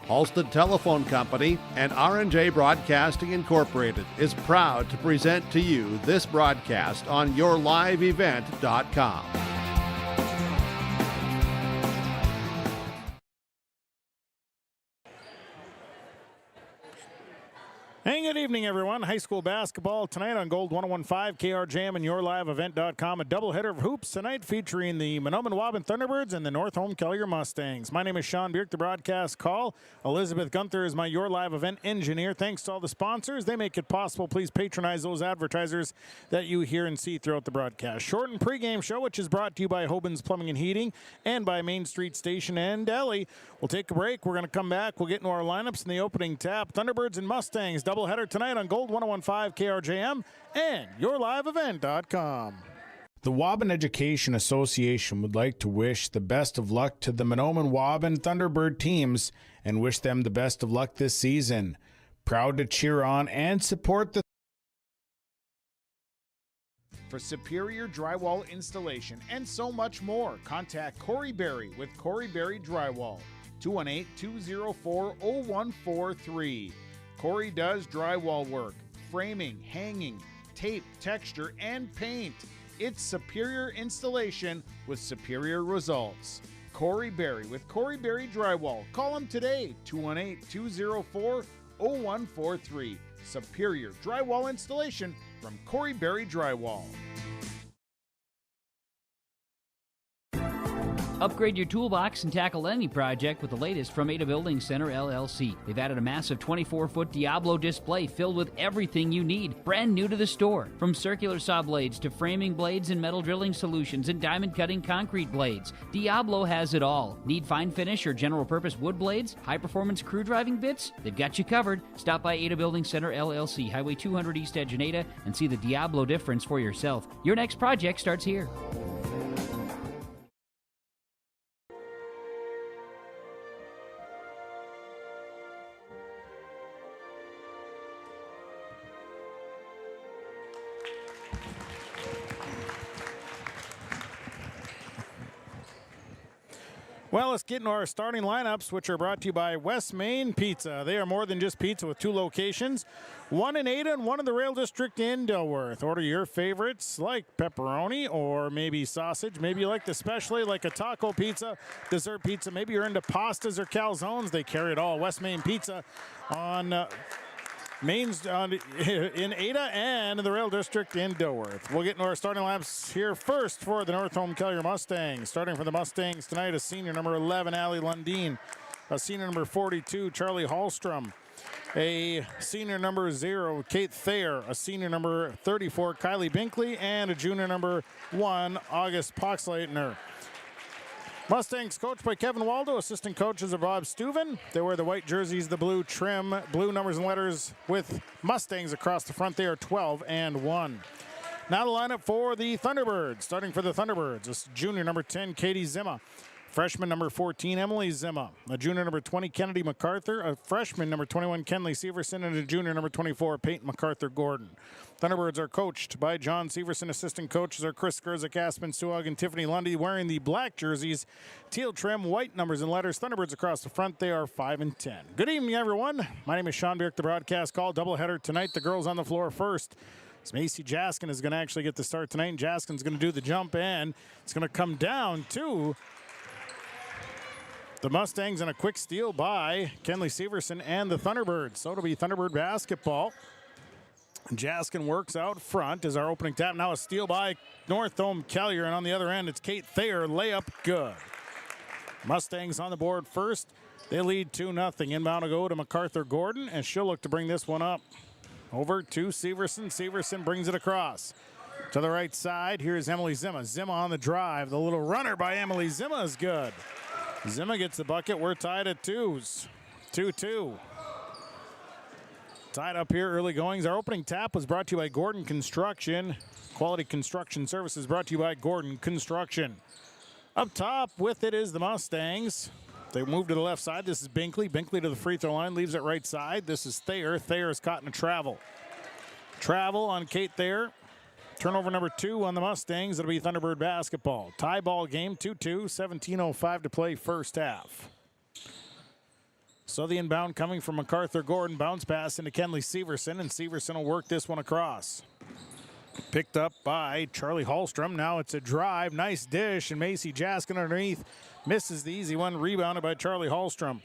Halstead Telephone Company and R&J Broadcasting Incorporated is proud to present to you this broadcast on yourliveevent.com. Hey, good evening, everyone. High school basketball tonight on Gold 101.5, KRJM and yourliveevent.com. A doubleheader of hoops tonight featuring the Mahnomen-Waubun Thunderbirds and the Northhome Kelliher Mustangs. My name is Sean Bierk, the broadcast call. Elizabeth Gunther is my Your Live Event engineer. Thanks to all the sponsors. They make it possible. Please patronize those advertisers that you hear and see throughout the broadcast. Shortened pregame show, which is brought to you by Hoban's Plumbing and Heating and by Main Street Station and Deli. We'll take a break. We're going to come back. We'll get into our lineups in the opening tap. Thunderbirds and Mustangs. Doubleheader tonight on Gold 101.5 KRJM and yourliveevent.com. The Waubun Education Association would like to wish the best of luck to the Mahnomen-Waubun Thunderbird teams and wish them the best of luck this season. Proud to cheer on and support the for superior drywall installation and so much more. Contact Corey Berry with Corey Berry Drywall, 218-204-0143. Corey does drywall work, framing, hanging, tape, texture, and paint. It's superior installation with superior results. Corey Berry with Corey Berry Drywall. Call him today, 218-204-0143. Superior drywall installation from Corey Berry Drywall. Upgrade your toolbox and tackle any project with the latest from Ada Building Center, LLC. They've added a massive 24-foot Diablo display filled with everything you need, brand new to the store. From circular saw blades to framing blades and metal drilling solutions and diamond cutting concrete blades, Diablo has it all. Need fine finish or general purpose wood blades, high-performance crew driving bits? They've got you covered. Stop by Ada Building Center, LLC, Highway 200 East Edge in Ada, and see the Diablo difference for yourself. Your next project starts here. Well, let's get into our starting lineups, which are brought to you by West Main Pizza. They are more than just pizza with 2 locations, one in Ada and one in the Rail District in Dilworth. Order your favorites like pepperoni or maybe sausage. Maybe you like the specialty like a taco pizza, dessert pizza. Maybe you're into pastas or calzones. They carry it all. West Main Pizza on Main's in Ada and in the Rail District in Dilworth. We'll get into our starting laps here first for the Northhome Kelliher Mustangs. Starting for the Mustangs tonight, a senior number 11, Allie Lundeen. A senior number 42, Charlie Hallstrom. A senior number 0, Kate Thayer. A senior number 34, Kylie Binkley. And a junior number 1, August Poxleitner. Mustangs coached by Kevin Waldo. Assistant coaches are Bob Steuven. They wear the white jerseys, the blue trim, blue numbers and letters with Mustangs across the front. They are 12 and 1. Now the lineup for the Thunderbirds. Starting for the Thunderbirds, a junior number 10, Katie Zimma. Freshman number 14, Emily Zimma. A junior number 20, Kennedy MacArthur. A freshman number 21, Kenley Severson. And a junior number 24, Peyton MacArthur Gordon. Thunderbirds are coached by John Severson. Assistant coaches are Chris Skurzik, Aspen Suag, and Tiffany Lundy, wearing the black jerseys, teal trim, white numbers and letters. Thunderbirds across the front. They are 5 and 10. Good evening, everyone. My name is Sean Bierk, the broadcast call. Doubleheader tonight. The girls on the floor first. So Macy Jaskin is going to actually get the start tonight, and Jaskin's going to do the jump in. It's going to come down to the Mustangs, and a quick steal by Kenley Severson and the Thunderbirds. So it'll be Thunderbird basketball. Jaskin works out front as our opening tap. Now a steal by Northhome Kelliher, and on the other end it's Kate Thayer. Layup good. Mustangs on the board first. They lead 2-0. Inbound to go to MacArthur Gordon, and she'll look to bring this one up. Over to Severson. Severson brings it across to the right side. Here's Emily Zimma. Zimma on the drive. The little runner by Emily Zimma is good. Zimma gets the bucket. We're tied at 2s. 2-2. Tied up here, early goings. Our opening tap was brought to you by Gordon Construction. Quality construction services brought to you by Gordon Construction. Up top with it is the Mustangs. They move to the left side. This is Binkley. Binkley to the free throw line, leaves it right side. This is Thayer. Thayer is caught in a travel. Travel on Kate Thayer. Turnover number 2 on the Mustangs. It'll be Thunderbird basketball. Tie ball game, 2-2, 17:05 to play first half. So the inbound coming from MacArthur Gordon. Bounce pass into Kenley Severson, and Severson will work this one across. Picked up by Charlie Hallstrom. Now it's a drive. Nice dish, and Macy Jaskin underneath. Misses the easy one. Rebounded by Charlie Hallstrom.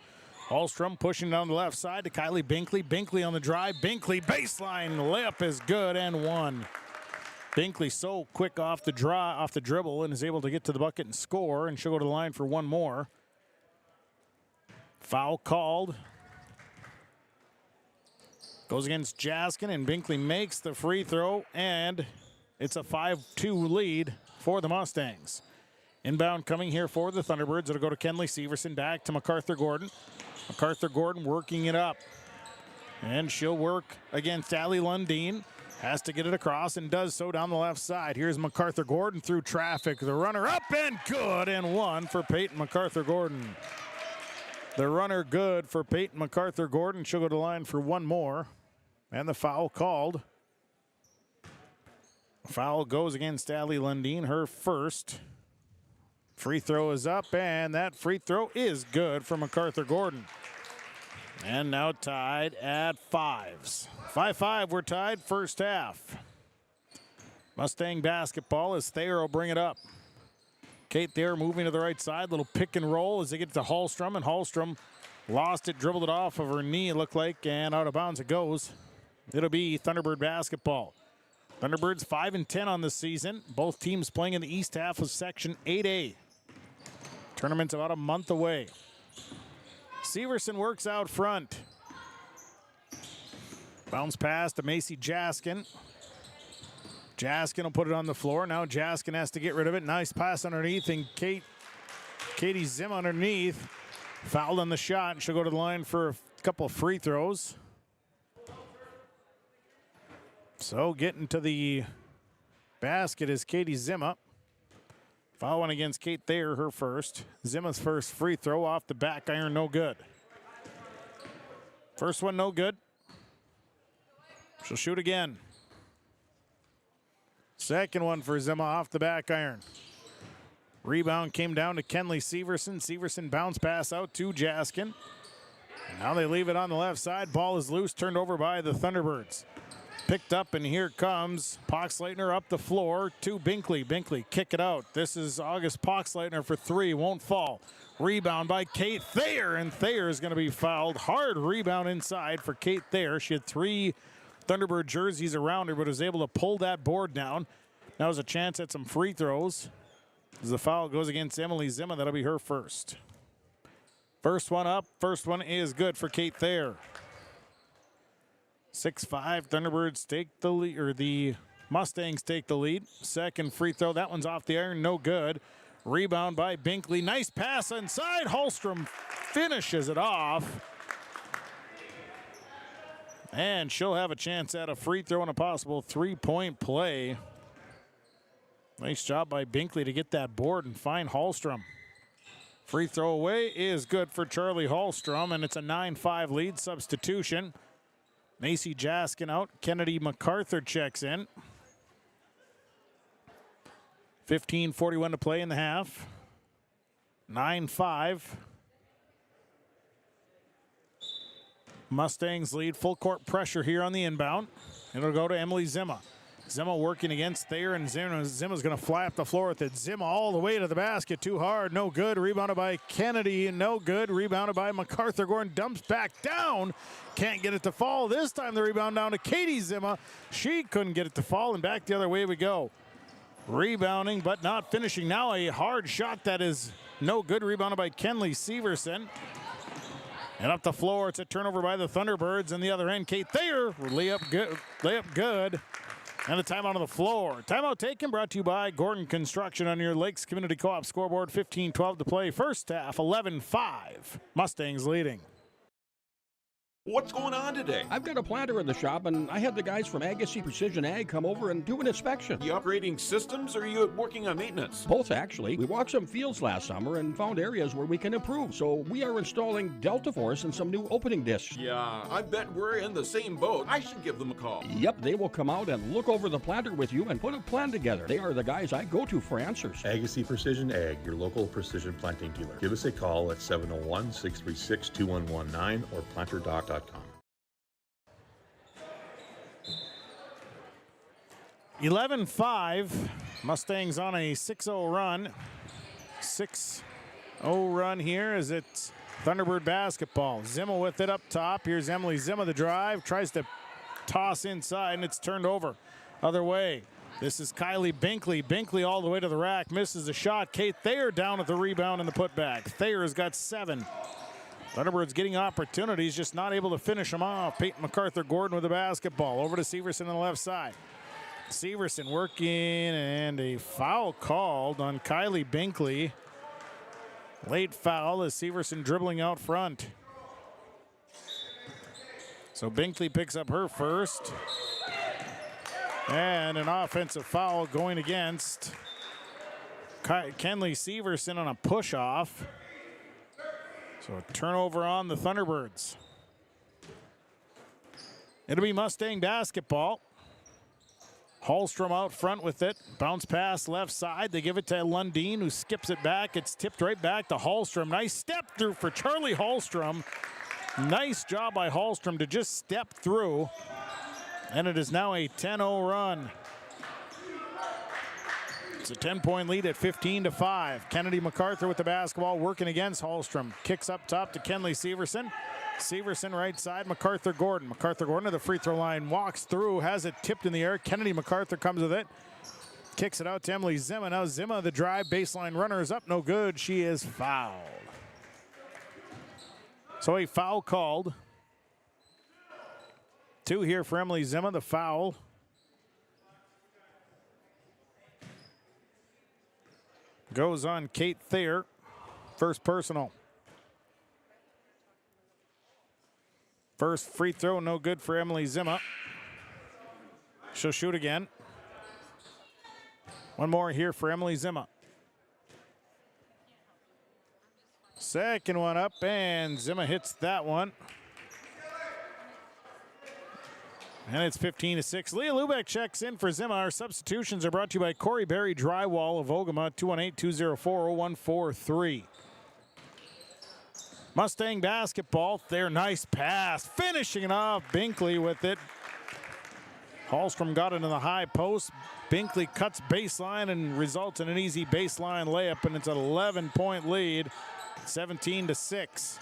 Hallstrom pushing down the left side to Kylie Binkley. Binkley on the drive. Binkley baseline. Layup is good and one. Binkley so quick off the dribble and is able to get to the bucket and score, and she'll go to the line for one more. Foul called. Goes against Jaskin, and Binkley makes the free throw, and it's a 5-2 lead for the Mustangs. Inbound coming here for the Thunderbirds. It'll go to Kenley Severson, back to MacArthur Gordon. MacArthur Gordon working it up. And she'll work against Allie Lundeen. Has to get it across and does so down the left side. Here's MacArthur Gordon through traffic. The runner up and good, and one for Peyton MacArthur Gordon. The runner good for Peyton MacArthur Gordon. She'll go to the line for one more. And the foul called. Foul goes against Allie Lundeen, her first. Free throw is up, and that free throw is good for MacArthur Gordon. And now tied at 5s. 5-5, we're tied first half. Mustang basketball as Thayer will bring it up. Kate Thayer moving to the right side. Little pick and roll as they get to Hallstrom, and Hallstrom lost it, dribbled it off of her knee, it looked like, and out of bounds it goes. It'll be Thunderbird basketball. Thunderbirds 5-10 on this season. Both teams playing in the east half of Section 8A. Tournament's about a month away. Severson works out front. Bounce pass to Macy Jaskin. Jaskin will put it on the floor. Now Jaskin has to get rid of it. Nice pass underneath, and Katie Zim underneath. Fouled on the shot, and she'll go to the line for a couple of free throws. So getting to the basket is Katie Zimma. Foul one against Kate Thayer, her first. Zimma's first free throw off the back iron, no good. First one, no good. She'll shoot again. Second one for Zimma off the back iron. Rebound came down to Kenley Severson. Severson bounce pass out to Jaskin. And now they leave it on the left side. Ball is loose, turned over by the Thunderbirds. Picked up, and here comes Poxleitner up the floor to Binkley. Binkley kick it out. This is August Poxleitner for three. Won't fall. Rebound by Kate Thayer, and Thayer is going to be fouled. Hard rebound inside for Kate Thayer. She had 3 Thunderbird jerseys around her, but was able to pull that board down. Now has a chance at some free throws. As the foul goes against Emily Zimma, that'll be her first. First one up. First one is good for Kate Thayer. 6-5, Thunderbirds take the lead, or the Mustangs take the lead. Second free throw, that one's off the iron, no good. Rebound by Binkley, nice pass inside. Hallstrom finishes it off. And she'll have a chance at a free throw and a possible 3-point play. Nice job by Binkley to get that board and find Hallstrom. Free throw away is good for Charlie Hallstrom, and it's a 9-5 lead. Substitution. Macy Jaskin out. Kennedy MacArthur checks in. 15:41 to play in the half. 9-5. Mustangs lead. Full court pressure here on the inbound. It'll go to Emily Zimma. Zimma working against Thayer, and Zimma's going to fly up the floor with it. Zimma all the way to the basket. Too hard. No good. Rebounded by Kennedy. No good. Rebounded by MacArthur. Gordon dumps back down. Can't get it to fall. This time the rebound down to Katie Zimma. She couldn't get it to fall, and back the other way we go. Rebounding, but not finishing. Now a hard shot that is no good. Rebounded by Kenley Severson. And up the floor, it's a turnover by the Thunderbirds. And the other end, Kate Thayer. Layup good. And a timeout on the floor. Timeout taken, brought to you by Gordon Construction on your Lakes Community Co-op scoreboard. 15-12 to play. First half, 11-5. Mustangs leading. What's going on today? I've got a planter in the shop, and I had the guys from Agassi Precision Ag come over and do an inspection. You upgrading systems, or are you working on maintenance? Both, actually. We walked some fields last summer and found areas where we can improve. So we are installing Delta Force and some new opening discs. Yeah, I bet we're in the same boat. I should give them a call. Yep, they will come out and look over the planter with you and put a plan together. They are the guys I go to for answers. Agassi Precision Ag, your local precision planting dealer. Give us a call at 701-636-2119 or planterdoc.com. 11-5. Mustangs on a 6-0 run. 6-0 run here as it's Thunderbird basketball. Zimmer with it up top. Here's Emily Zimmer, the drive. Tries to toss inside, and it's turned over. Other way. This is Kylie Binkley. Binkley all the way to the rack. Misses a shot. Kate Thayer down at the rebound and the putback. Thayer has got 7. Thunderbirds getting opportunities, just not able to finish them off. Peyton MacArthur-Gordon with the basketball. Over to Severson on the left side. Severson working, and a foul called on Kylie Binkley. Late foul as Severson dribbling out front. So Binkley picks up her first. And an offensive foul going against Kenley Severson on a push-off. So a turnover on the Thunderbirds. It'll be Mustang basketball. Hallstrom out front with it. Bounce pass left side. They give it to Lundeen, who skips it back. It's tipped right back to Hallstrom. Nice step through for Charlie Hallstrom. Nice job by Hallstrom to just step through. And it is now a 10-0 run. It's a 10-point lead at 15-5. Kennedy MacArthur with the basketball working against Hallstrom. Kicks up top to Kenley Severson. Severson right side, MacArthur-Gordon. MacArthur-Gordon to the free throw line, walks through, has it tipped in the air. Kennedy MacArthur comes with it. Kicks it out to Emily Zimmer. Now Zimmer, the drive, baseline runner is up, no good. She is fouled. So a foul called. 2 here for Emily Zimmer, the foul. Goes on Kate Thayer, first personal. First free throw, no good for Emily Zimmer. She'll shoot again. One more here for Emily Zimmer. Second one up, and Zimmer hits that one. And it's 15-6. Leah Lubeck checks in for Zimmer. Our substitutions are brought to you by Corey Berry Drywall of Ogama, 218-204-0143. Mustang basketball, their nice pass, finishing it off, Binkley with it. Hallstrom got it in the high post. Binkley cuts baseline and results in an easy baseline layup, and it's an 11-point lead, 17-6.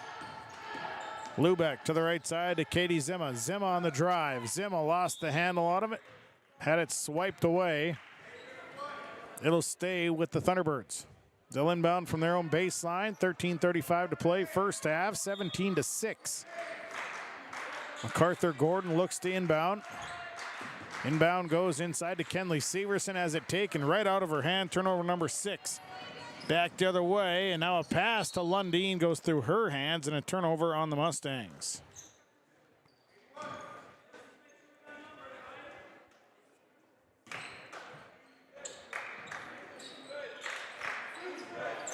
Lubeck to the right side to Katie Zimmer. Zimmer on the drive. Zimmer lost the handle out of it, had it swiped away. It'll stay with the Thunderbirds. They'll inbound from their own baseline. 13:35 to play, first half, 17-6. MacArthur-Gordon looks to inbound. Inbound goes inside to Kenley Severson, has it taken right out of her hand. Turnover number 6. Back the other way, and now a pass to Lundeen goes through her hands, and a turnover on the Mustangs.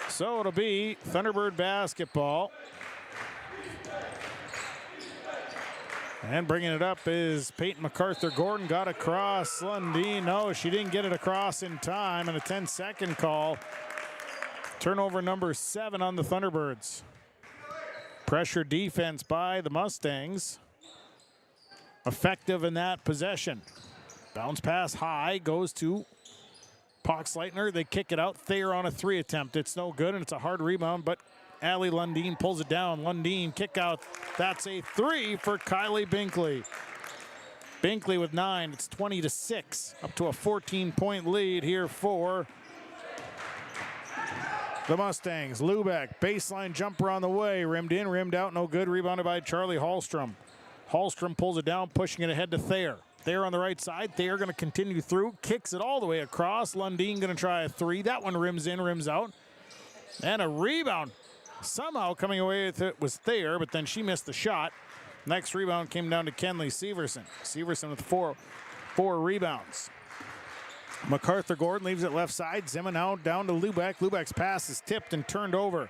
So it'll be Thunderbird basketball. And bringing it up is Peyton MacArthur-Gordon. Got across Lundeen. No, she didn't get it across in time, and a 10-second call. Turnover number 7 on the Thunderbirds. Pressure defense by the Mustangs. Effective in that possession. Bounce pass high, goes to Poxleitner. They kick it out. Thayer on a 3 attempt. It's no good, and it's a hard rebound, but Allie Lundeen pulls it down. Lundeen kick out. That's a 3 for Kylie Binkley. Binkley with 9. It's 20-6. Up to a 14-point lead here for the Mustangs. Lubeck, baseline jumper on the way. Rimmed in, rimmed out, no good. Rebounded by Charlie Hallstrom. Hallstrom pulls it down, pushing it ahead to Thayer. Thayer on the right side. Thayer going to continue through. Kicks it all the way across. Lundeen going to try a 3. That one rims in, rims out. And a rebound. Somehow coming away with it was Thayer, but then she missed the shot. Next rebound came down to Kenley Severson. Severson with four rebounds. MacArthur Gordon leaves it left side. Zima now down to Lubeck. Lubeck's pass is tipped and turned over.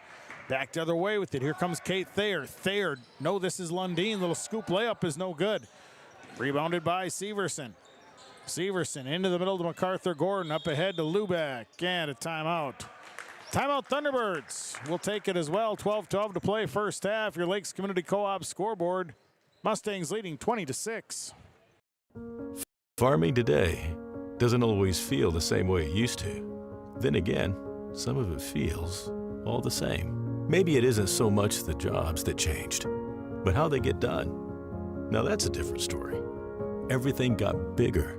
Back the other way with it. Here comes Kate Thayer. Thayer, no, this is Lundeen. Little scoop layup is no good. Rebounded by Severson. Severson into the middle to MacArthur Gordon. Up ahead to Lubeck. And a timeout. Timeout Thunderbirds. We'll take it as well. 12-12 to play first half. Your Lakes Community Co-op scoreboard. Mustangs leading 20-6. Farming today doesn't always feel the same way it used to. Then again, some of it feels all the same. Maybe it isn't so much the jobs that changed, but how they get done. Now that's a different story. Everything got bigger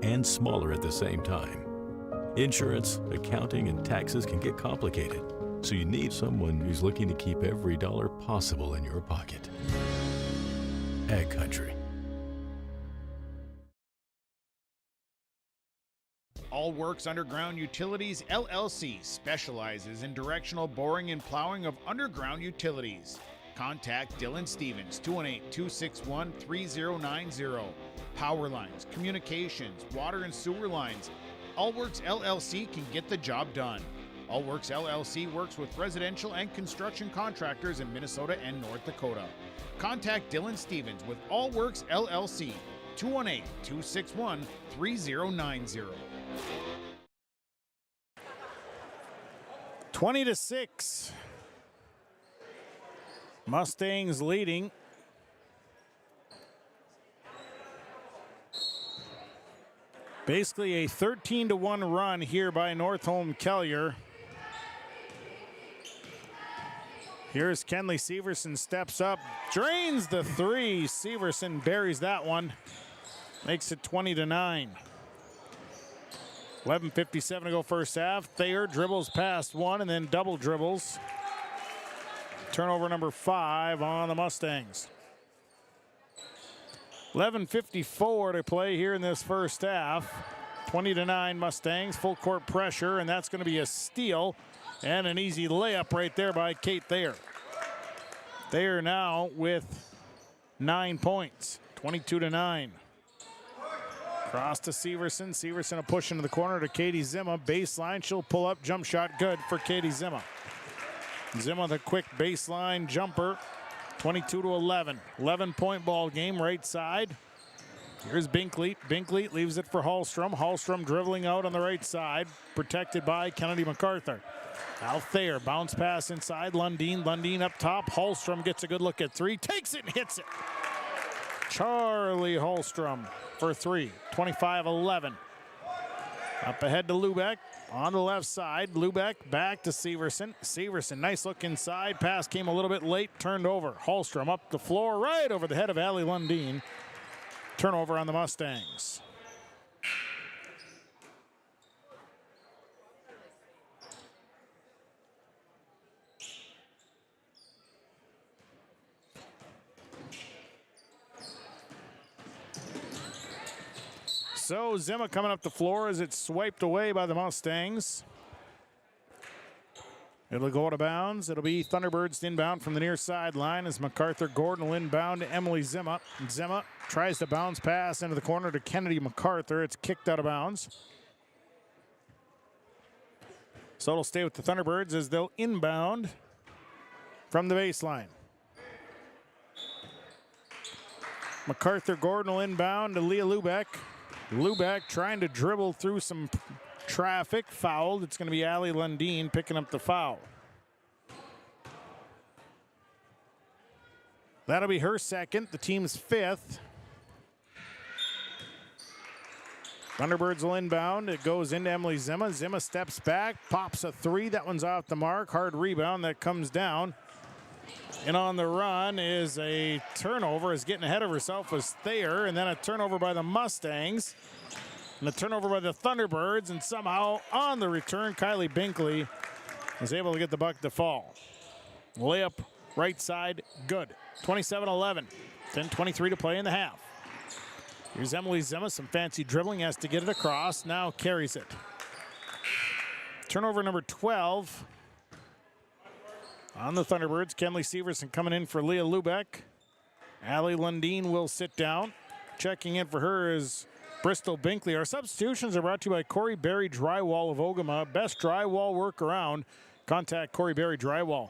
and smaller at the same time. Insurance, accounting, and taxes can get complicated, so you need someone who's looking to keep every dollar possible in your pocket. Ag Country. All Works Underground Utilities, LLC specializes in directional boring and plowing of underground utilities. Contact Dylan Stevens, 218-261-3090. Power lines, communications, water and sewer lines. All Works LLC can get the job done. All Works LLC works with residential and construction contractors in Minnesota and North Dakota. Contact Dylan Stevens with All Works LLC, 218-261-3090. 20-6. Mustangs leading. Basically a 13-1 run here by Northhome Kelliher. Here's Kenley Severson, steps up, drains the three. Severson buries that one. Makes it 20-9. 11:57 to go first half. Thayer dribbles past one and then double dribbles. Turnover number 5 on the Mustangs. 11:54 to play here in this first half. 20-9 Mustangs, full court pressure, and that's going to be a steal and an easy layup right there by Kate Thayer. Thayer now with 9 points, 22-9. Cross to Severson. Severson a push into the corner to Katie Zima. Baseline, she'll pull up, jump shot good for Katie Zima. Zima with a quick baseline jumper. 22-11. 11-point ball game right side. Here's Binkley. Binkley leaves it for Hallstrom. Hallstrom dribbling out on the right side, protected by Kennedy MacArthur. Al Thayer, bounce pass inside. Lundeen. Lundeen up top. Hallstrom gets a good look at three. Takes it and hits it. Charlie Hallstrom for three. 25-11. Up ahead to Lubeck. On the left side, Lubeck back to Severson. Severson, nice look inside. Pass came a little bit late, turned over. Hallstrom up the floor, right over the head of Allie Lundeen. Turnover on the Mustangs. So Zima coming up the floor as it's swiped away by the Mustangs. It'll go out of bounds. It'll be Thunderbirds inbound from the near sideline as MacArthur Gordon will inbound to Emily Zima. Zima tries to bounce pass into the corner to Kennedy MacArthur. It's kicked out of bounds. So it'll stay with the Thunderbirds as they'll inbound from the baseline. MacArthur Gordon will inbound to Leah Lubeck. Lubeck trying to dribble through some traffic, fouled. It's going to be Allie Lundeen picking up the foul. That'll be her second, the team's 5th. Thunderbirds will inbound. It goes into Emily Zima. Zima steps back, pops a three. That one's off the mark. Hard rebound that comes down. And on the run is a turnover. Is getting ahead of herself was Thayer, and then a turnover by the Mustangs. And a turnover by the Thunderbirds, and somehow on the return, Kylie Binkley was able to get the buck to fall. Layup right side, good. 27-11. 10:23 to play in the half. Here's Emily Zima, some fancy dribbling, has to get it across, now carries it. Turnover number 12. On the Thunderbirds, Kenley Severson coming in for Leah Lubeck. Allie Lundeen will sit down. Checking in for her is Bristol Binkley. Our substitutions are brought to you by Corey Berry Drywall of Ogama. Best drywall work around. Contact Corey Berry Drywall.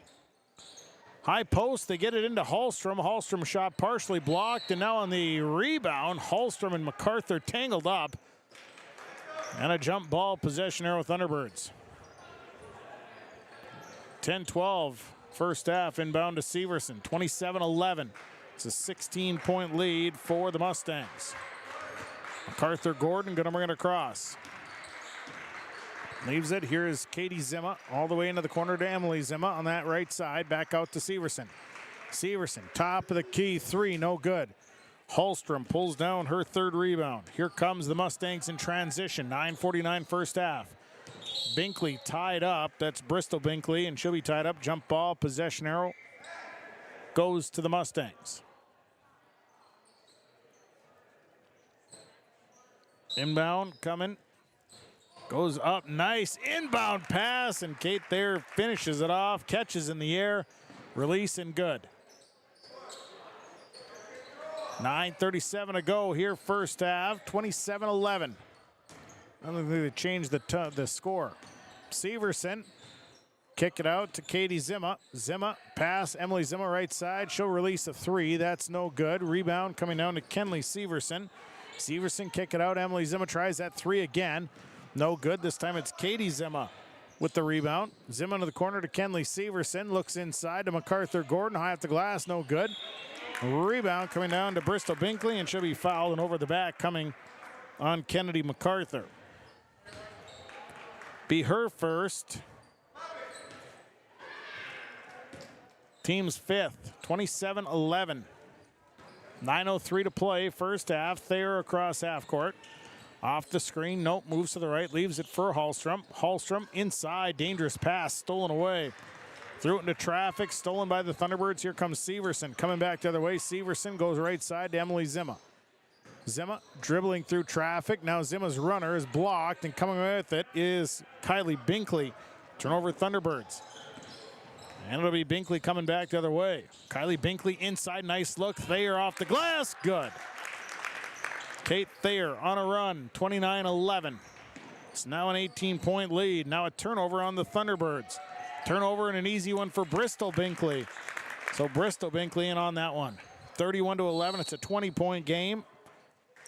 High post, they get it into Hallstrom. Hallstrom shot partially blocked, and now on the rebound, Hallstrom and MacArthur tangled up. And a jump ball, possession arrow Thunderbirds. 10-12, first half, inbound to Severson, 27-11. It's a 16-point lead for the Mustangs. MacArthur Gordon gonna bring it across. Leaves it, here is Katie Zimma, all the way into the corner to Emily Zimma on that right side, back out to Severson. Severson, top of the key, three, no good. Hallstrom pulls down her third rebound. Here comes the Mustangs in transition, 9:49 first half. Binkley tied up, that's Bristol Binkley, and she'll be tied up. Jump ball, possession arrow goes to the Mustangs. Inbound coming. Goes up, nice inbound pass, and Kate there finishes it off, catches in the air, release and good. 9:37 to go here first half, 27-11. I don't think they changed the score. Severson, kick it out to Katie Zimma. Zimma, pass, Emily Zimma right side. She'll release a three, that's no good. Rebound coming down to Kenley Severson. Severson kick it out, Emily Zimma tries that three again. No good, this time it's Katie Zimma with the rebound. Zimma to the corner to Kenley Severson, looks inside to MacArthur Gordon, high off the glass, no good. Rebound coming down to Bristol Binkley, and she'll be fouled, and over the back coming on Kennedy MacArthur. Be her first. Team's fifth, 27-11. 9:03 to play, first half. Thayer across half court. Off the screen, nope, moves to the right, leaves it for Hallstrom. Hallstrom inside, dangerous pass, stolen away. Threw it into traffic, stolen by the Thunderbirds. Here comes Severson, coming back the other way. Severson goes right side to Emily Zimma. Zimma dribbling through traffic. Now Zimma's runner is blocked, and coming with it is Kylie Binkley. Turnover Thunderbirds. And it'll be Binkley coming back the other way. Kylie Binkley inside, nice look. Thayer off the glass, good. Kate Thayer on a run, 29-11. It's now an 18-point lead. Now a turnover on the Thunderbirds. Turnover and an easy one for Bristol Binkley. So Bristol Binkley in on that one. 31-11, it's a 20-point game.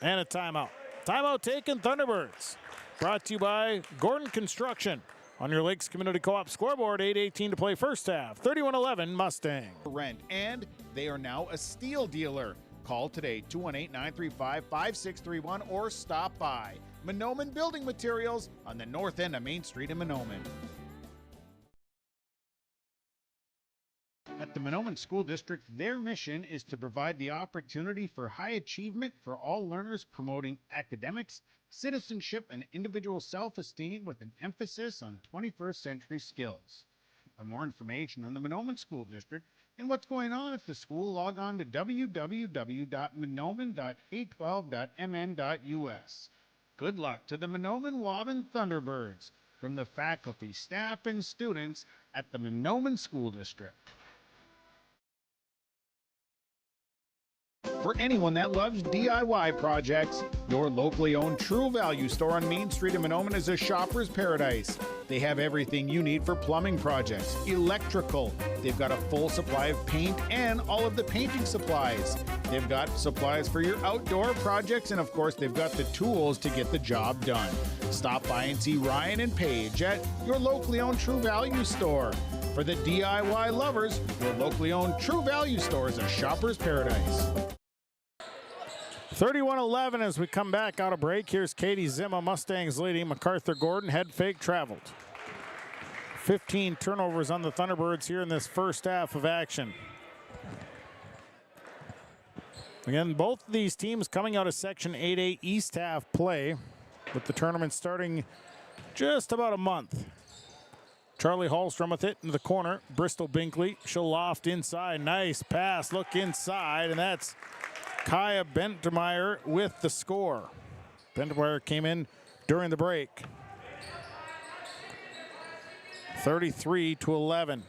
And a timeout. Timeout taken, Thunderbirds. Brought to you by Gordon Construction. On your Lakes Community Co-op scoreboard, 8:18 to play first half. 31-11 Mustang. Rent, and they are now a steel dealer. Call today, 218-935-5631, or stop by Mahnomen Building Materials on the north end of Main Street in Mahnomen. At the Mahnomen School District, their mission is to provide the opportunity for high achievement for all learners, promoting academics, citizenship, and individual self-esteem with an emphasis on 21st century skills. For more information on the Mahnomen School District and what's going on at the school, log on to www.mahnomen.812.mn.us. Good luck to the Mahnomen-Waubun Thunderbirds from the faculty, staff, and students at the Mahnomen School District. For anyone that loves DIY projects, your locally owned True Value store on Main Street in Mahnomen is a shopper's paradise. They have everything you need for plumbing projects, electrical. They've got a full supply of paint and all of the painting supplies. They've got supplies for your outdoor projects, and of course, they've got the tools to get the job done. Stop by and see Ryan and Paige at your locally owned True Value store. For the DIY lovers, your locally owned True Value store is a shopper's paradise. 31-11 as we come back out of break. Here's Katie Zimma, Mustangs leading. MacArthur Gordon, head fake traveled. 15 turnovers on the Thunderbirds here in this first half of action. Again, both of these teams coming out of Section 8A East half play, with the tournament starting just about a month. Charlie Hallstrom with it in the corner. Bristol Binkley, she'll loft inside. Nice pass, look inside, and that's Kaya Bentemeyer with the score. Bentemeyer came in during the break. 33-11.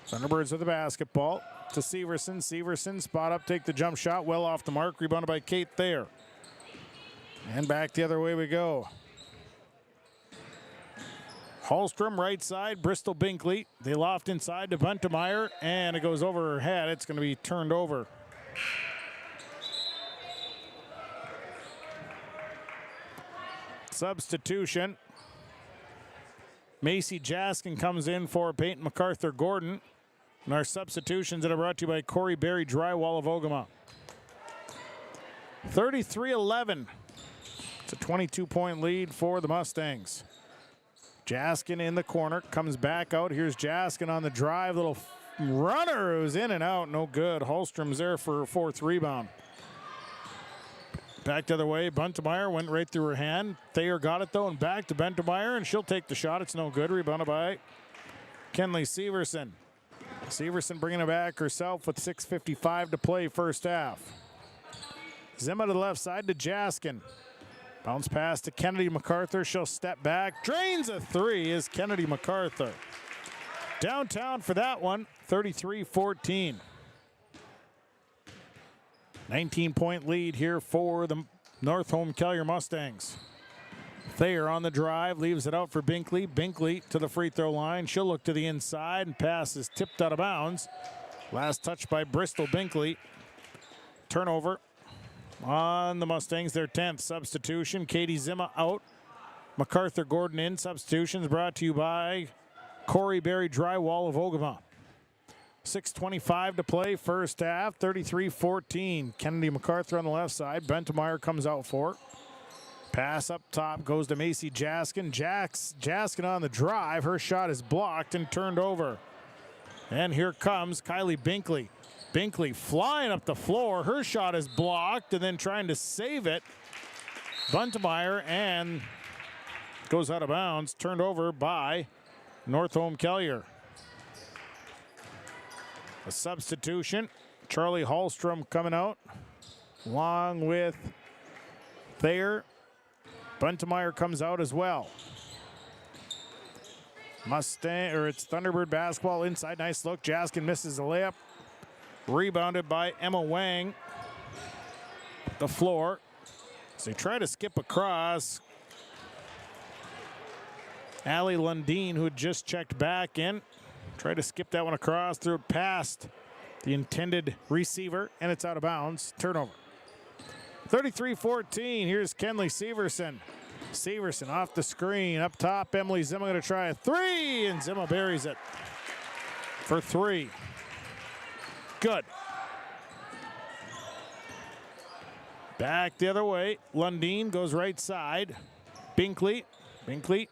Thunderbirds with the basketball. to Severson. Severson, spot up, take the jump shot, well off the mark. Rebounded by Kate Thayer. And back the other way we go. Hallstrom, right side, Bristol Binkley. They loft inside to Buntemeyer, and it goes over her head. It's going to be turned over. Substitution. Macy Jaskin comes in for Peyton MacArthur Gordon. And our substitutions that are brought to you by Corey Berry Drywall of Ogama. 33-11. It's a 22-point lead for the Mustangs. Jaskin in the corner, comes back out. Here's Jaskin on the drive. Little runner who's in and out, no good. Hallstrom's there for a fourth rebound. Back the other way, Buntemeyer went right through her hand. Thayer got it though, and back to Buntemeyer, and she'll take the shot. It's no good. Rebounded by Kenley Severson. Severson bringing it back herself with 6:55 to play first half. Zimma to the left side to Jaskin. Bounce pass to Kennedy MacArthur. She'll step back. Drains a three is Kennedy MacArthur. Downtown for that one, 33-14. 19-point lead here for the Northhome Kelliher Mustangs. Thayer on the drive, leaves it out for Binkley. Binkley to the free throw line. She'll look to the inside, and pass is tipped out of bounds. Last touch by Bristol Binkley. Turnover on the Mustangs, their 10th. Substitution, Katie Zimma out. MacArthur Gordon in. Substitutions brought to you by Corey Berry Drywall of Ogama. 6:25 to play first half, 33-14. Kennedy MacArthur on the left side. Buntemeyer comes out for it. Pass up top goes to Macy Jaskin. Jaskin on the drive. Her shot is blocked and turned over. And here comes Kylie Binkley. Binkley flying up the floor. Her shot is blocked, and then trying to save it. Buntemeyer, and goes out of bounds. Turned over by Northhome Kelliher. A substitution. Charlie Hallstrom coming out along with Thayer. Buntemeyer comes out as well. It's Thunderbird basketball inside. Nice look. Jaskin misses the layup. Rebounded by Emma Wang. The floor. So they try to skip across. Allie Lundeen, who had just checked back in. Tried to skip that one across, threw it past the intended receiver, and it's out of bounds. Turnover. 33-14. Here's Kenley Severson. Severson off the screen. Up top, Emily Zimma going to try a three, and Zimma buries it for three. Good. Back the other way. Lundeen goes right side. Binkley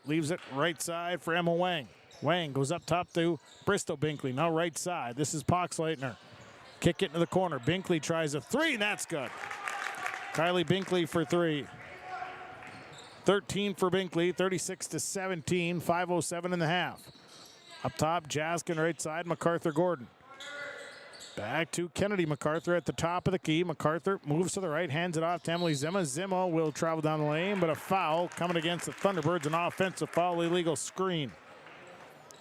leaves it right side for Emma Wang. Wang goes up top to Bristol Binkley. Now right side. This is Poxleitner. Kick it into the corner. Binkley tries a three, and that's good. Kylie Binkley for three. 13 for Binkley, 36-17, 5:07 in the half. Up top, Jaskin right side, MacArthur Gordon. Back to Kennedy MacArthur at the top of the key. MacArthur moves to the right, hands it off to Emily Zimma. Zimma will travel down the lane, but a foul coming against the Thunderbirds, an offensive foul, illegal screen.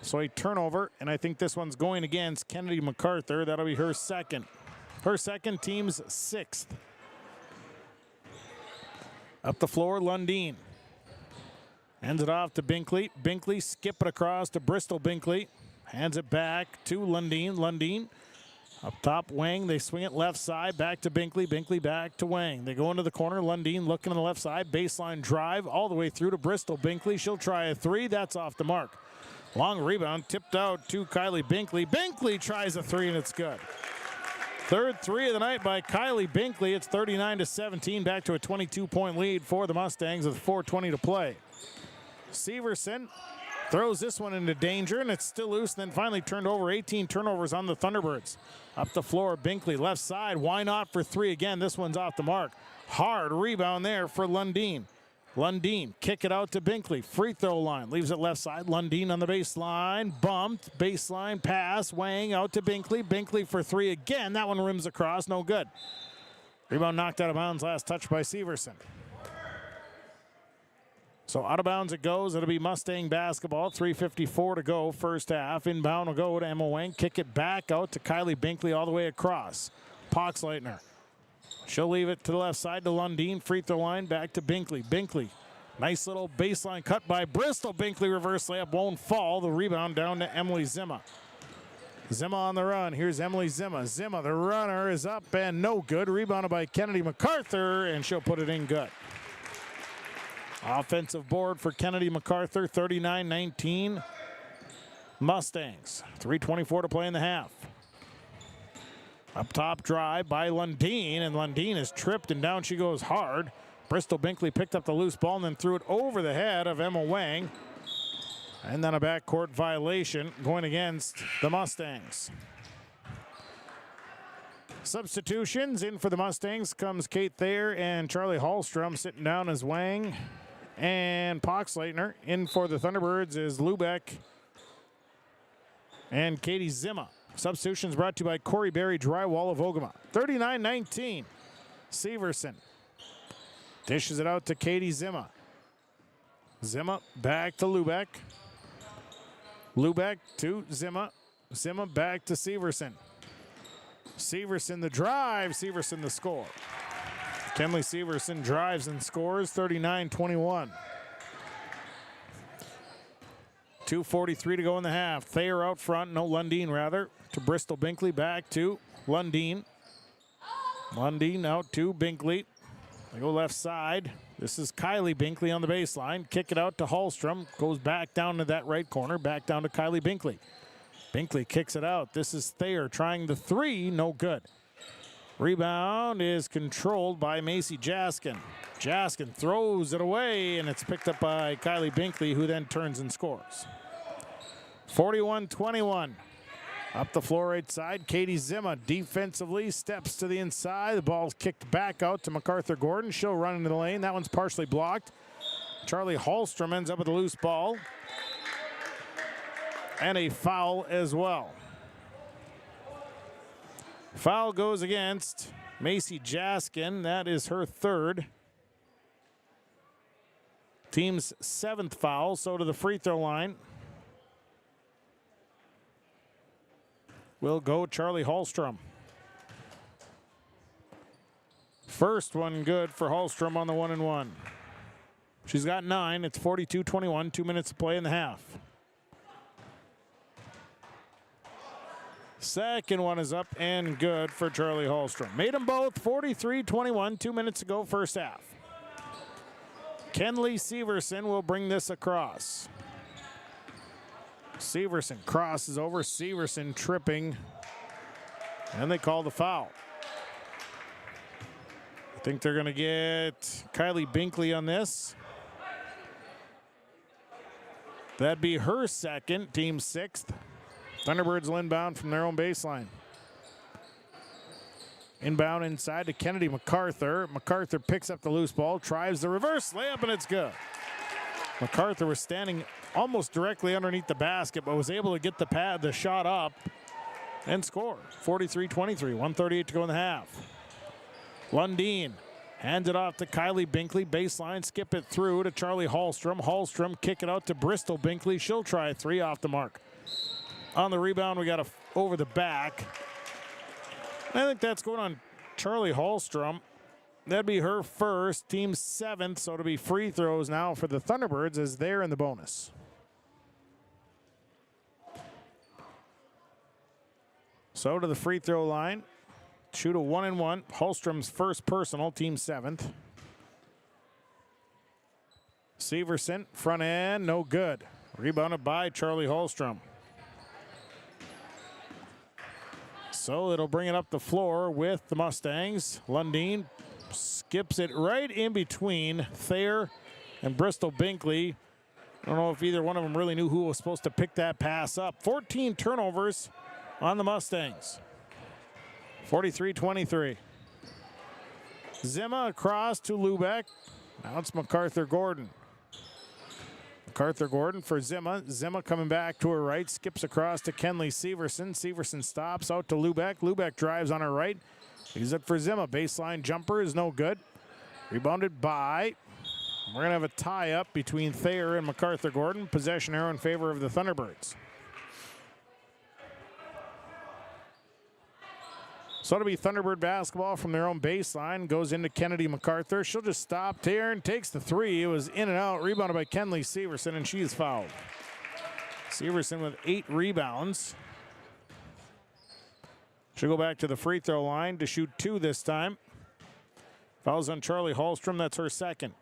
So a turnover, and I think this one's going against Kennedy MacArthur. That'll be her second. Her second, team's sixth. Up the floor, Lundeen. Hands it off to Binkley. Binkley skip it across to Bristol Binkley. Hands it back to Lundeen. Lundeen up top, Wang. They swing it left side, back to Binkley. Binkley back to Wang. They go into the corner. Lundeen looking on the left side. Baseline drive all the way through to Bristol Binkley. She'll try a three. That's off the mark. Long rebound, tipped out to Kylie Binkley. Binkley tries a three, and it's good. Third three of the night by Kylie Binkley. It's 39-17, back to a 22-point lead for the Mustangs with 4:20 to play. Severson throws this one into danger, and it's still loose, then finally turned over. 18 turnovers on the Thunderbirds. Up the floor, Binkley, left side. Why not for three again? This one's off the mark. Hard rebound there for Lundeen. Lundeen, kick it out to Binkley. Free throw line, leaves it left side. Lundeen on the baseline, bumped. Baseline pass, Wang out to Binkley. Binkley for three again. That one rims across, no good. Rebound knocked out of bounds, last touch by Severson. So out of bounds it goes. It'll be Mustang basketball. 3:54 to go, first half. Inbound will go to Emma Wang. Kick it back out to Kylie Binkley all the way across. Poxleitner. She'll leave it to the left side to Lundeen. Free throw line back to Binkley. Binkley. Nice little baseline cut by Bristol. Binkley reverse layup won't fall. The rebound down to Emily Zimma. Zimma on the run. Here's Emily Zimma. Zimma, the runner, is up and no good. Rebounded by Kennedy MacArthur, and she'll put it in good. Offensive board for Kennedy MacArthur, 39-19. Mustangs. 3:24 to play in the half. Up top drive by Lundeen, and Lundeen is tripped, and down she goes hard. Bristol Binkley picked up the loose ball and then threw it over the head of Emma Wang. And then a backcourt violation going against the Mustangs. Substitutions in for the Mustangs comes Kate Thayer and Charlie Hallstrom. Sitting down as Wang and Poxleitner. In for the Thunderbirds is Lubeck and Katie Zimma. Substitutions brought to you by Corey Berry Drywall of Ogama. 39-19. Severson dishes it out to Katie Zimma. Zimma back to Lubeck. Lubeck to Zimma. Zimma back to Severson. Severson the drive. Severson the score. Kenley Severson drives and scores. 39-21. 2:43 to go in the half. Thayer out front. No, Lundeen rather. To Bristol Binkley. Back to Lundeen. Lundeen out to Binkley. They go left side. This is Kylie Binkley on the baseline. Kick it out to Hallstrom. Goes back down to that right corner. Back down to Kylie Binkley. Binkley kicks it out. This is Thayer trying the three. No good. Rebound is controlled by Macy Jaskin. Jaskin throws it away, and it's picked up by Kylie Binkley, who then turns and scores. 41-21. Up the floor right side, Katie Zimma defensively steps to the inside. The ball's kicked back out to MacArthur Gordon. She'll run into the lane. That one's partially blocked. Charlie Hallstrom ends up with a loose ball. And a foul as well. Foul goes against Macy Jaskin. That is her third. Team's 7th foul, so to the free throw line will go Charlie Hallstrom. First one good for Hallstrom on the 1-and-1. She's got 9. It's 42-21. 2 minutes to play in the half. Second one is up and good for Charlie Hallstrom. Made them both. 43-21. 2 minutes to go, first half. Kenley Severson will bring this across. Severson crosses over. Severson tripping. And they call the foul. I think they're going to get Kylie Binkley on this. That'd be her second, team 6th. Thunderbirds will inbound from their own baseline. Inbound inside to Kennedy MacArthur. MacArthur picks up the loose ball, tries the reverse layup, and it's good. MacArthur was standing almost directly underneath the basket, but was able to get the shot up and score. 43-23, 1:38 to go in the half. Lundeen hands it off to Kylie Binkley. Baseline, skip it through to Charlie Hallstrom. Hallstrom kick it out to Bristol Binkley. She'll try a 3 off the mark. On the rebound, we got a over the back. I think that's going on Charlie Hallstrom. That'd be her first, team 7th, so it'll be free throws now for the Thunderbirds as they're in the bonus. So to the free throw line. Shoot a 1-and-1. Hallstrom's first personal, team 7th. Severson, front end, no good. Rebounded by Charlie Hallstrom. So it'll bring it up the floor with the Mustangs. Lundeen skips it right in between Thayer and Bristol Binkley. I don't know if either one of them really knew who was supposed to pick that pass up. 14 turnovers on the Mustangs. 43-23. Zimma across to Lubeck. Now it's MacArthur Gordon. MacArthur Gordon for Zimma. Zimma coming back to her right. Skips across to Kenley Severson. Severson stops out to Lubeck. Lubeck drives on her right. Leaves it for Zimma. Baseline jumper is no good. Rebounded by We're going to have a tie-up between Thayer and MacArthur Gordon. Possession arrow in favor of the Thunderbirds. So it'll be Thunderbird basketball from their own baseline. Goes into Kennedy MacArthur. She'll just stop there and takes the three. It was in and out. Rebounded by Kenley Severson, and she is fouled. Severson with 8 rebounds. She'll go back to the free throw line to shoot 2 this time. Fouls on Charlie Hallstrom. That's her second.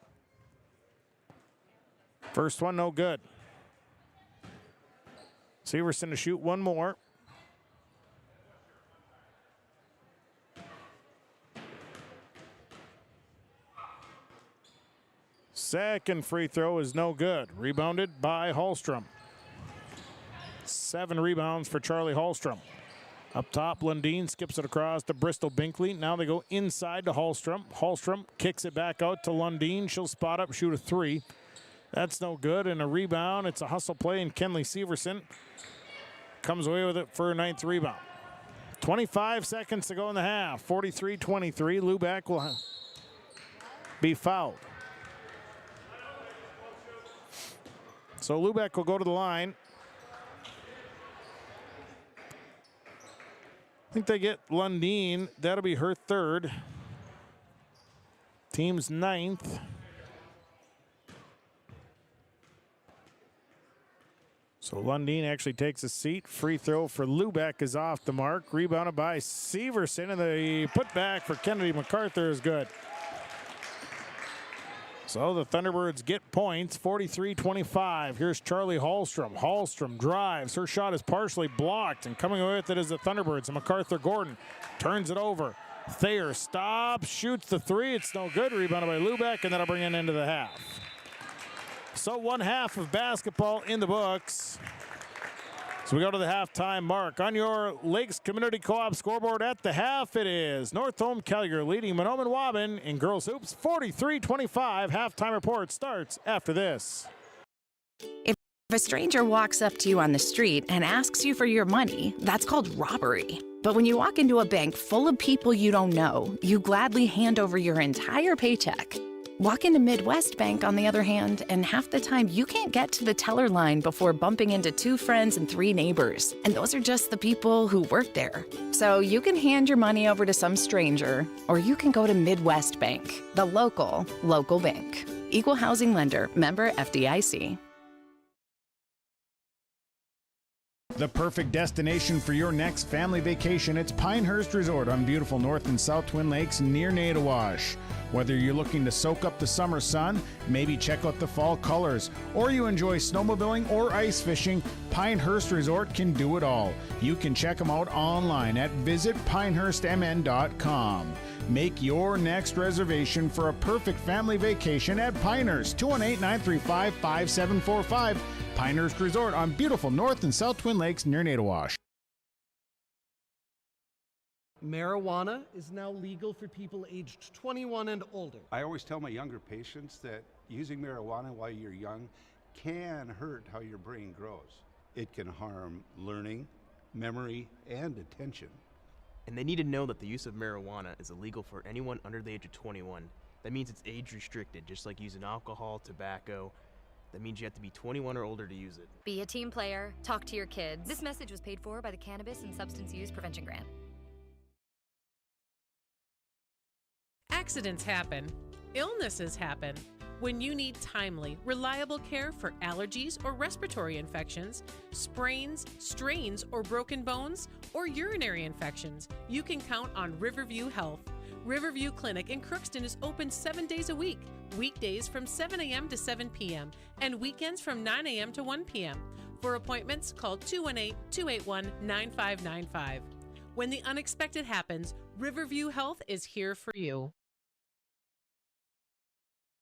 First one, no good. Severson to shoot 1 more. Second free throw is no good. Rebounded by Hallstrom. 7 rebounds for Charlie Hallstrom. Up top, Lundeen skips it across to Bristol Binkley. Now they go inside to Hallstrom. Hallstrom kicks it back out to Lundeen. She'll spot up, shoot a 3. That's no good, and a rebound. It's a hustle play, and Kenley Severson comes away with it for a 9th rebound. 25 seconds to go in the half. 43-23. Lubeck will be fouled. So Lubeck will go to the line. I think they get Lundeen. That'll be her 3rd. Team's 9th. So Lundeen actually takes a seat. Free throw for Lubeck is off the mark. Rebounded by Severson, and the putback for Kennedy MacArthur is good. So the Thunderbirds get points, 43-25. Here's Charlie Hallstrom. Hallstrom drives. Her shot is partially blocked, and coming away with it is the Thunderbirds. And MacArthur Gordon turns it over. Thayer stops, shoots the 3. It's no good. Rebounded by Lubeck, and that'll bring an end to the half. So 1 half of basketball in the books. So we go to the halftime mark. On your Lakes Community Co-op scoreboard at the half, it is Northhome Kelliher leading Mahnomen-Waubun in girls hoops 43-25. Halftime report starts after this. If a stranger walks up to you on the street and asks you for your money, that's called robbery. But when you walk into a bank full of people you don't know, you gladly hand over your entire paycheck. Walk into Midwest Bank, on the other hand, and half the time you can't get to the teller line before bumping into 2 friends and 3 neighbors. And those are just the people who work there. So you can hand your money over to some stranger, or you can go to Midwest Bank, the local bank. Equal housing lender, member FDIC. The perfect destination for your next family vacation, it's Pinehurst Resort on beautiful North and South Twin Lakes near Nadawash. Whether you're looking to soak up the summer sun, maybe check out the fall colors, or you enjoy snowmobiling or ice fishing, Pinehurst Resort can do it all. You can check them out online at visitpinehurstmn.com. Make your next reservation for a perfect family vacation at Pinehurst, 218-935-5745. Pinehurst Resort on beautiful North and South Twin Lakes near Nadawash. Marijuana is now legal for people aged 21 and older. I always tell my younger patients that using marijuana while you're young can hurt how your brain grows. It can harm learning, memory, and attention. And they need to know that the use of marijuana is illegal for anyone under the age of 21. That means it's age restricted, just like using alcohol, tobacco. That means you have to be 21 or older to use it. Be a team player. Talk to your kids. This message was paid for by the Cannabis and Substance Use Prevention Grant. Accidents happen. Illnesses happen. When you need timely, reliable care for allergies or respiratory infections, sprains, strains, or broken bones, or urinary infections, you can count on Riverview Health. Riverview Clinic in Crookston is open 7 days a week, weekdays from 7 a.m. to 7 p.m., and weekends from 9 a.m. to 1 p.m. For appointments, call 218-281-9595. When the unexpected happens, Riverview Health is here for you.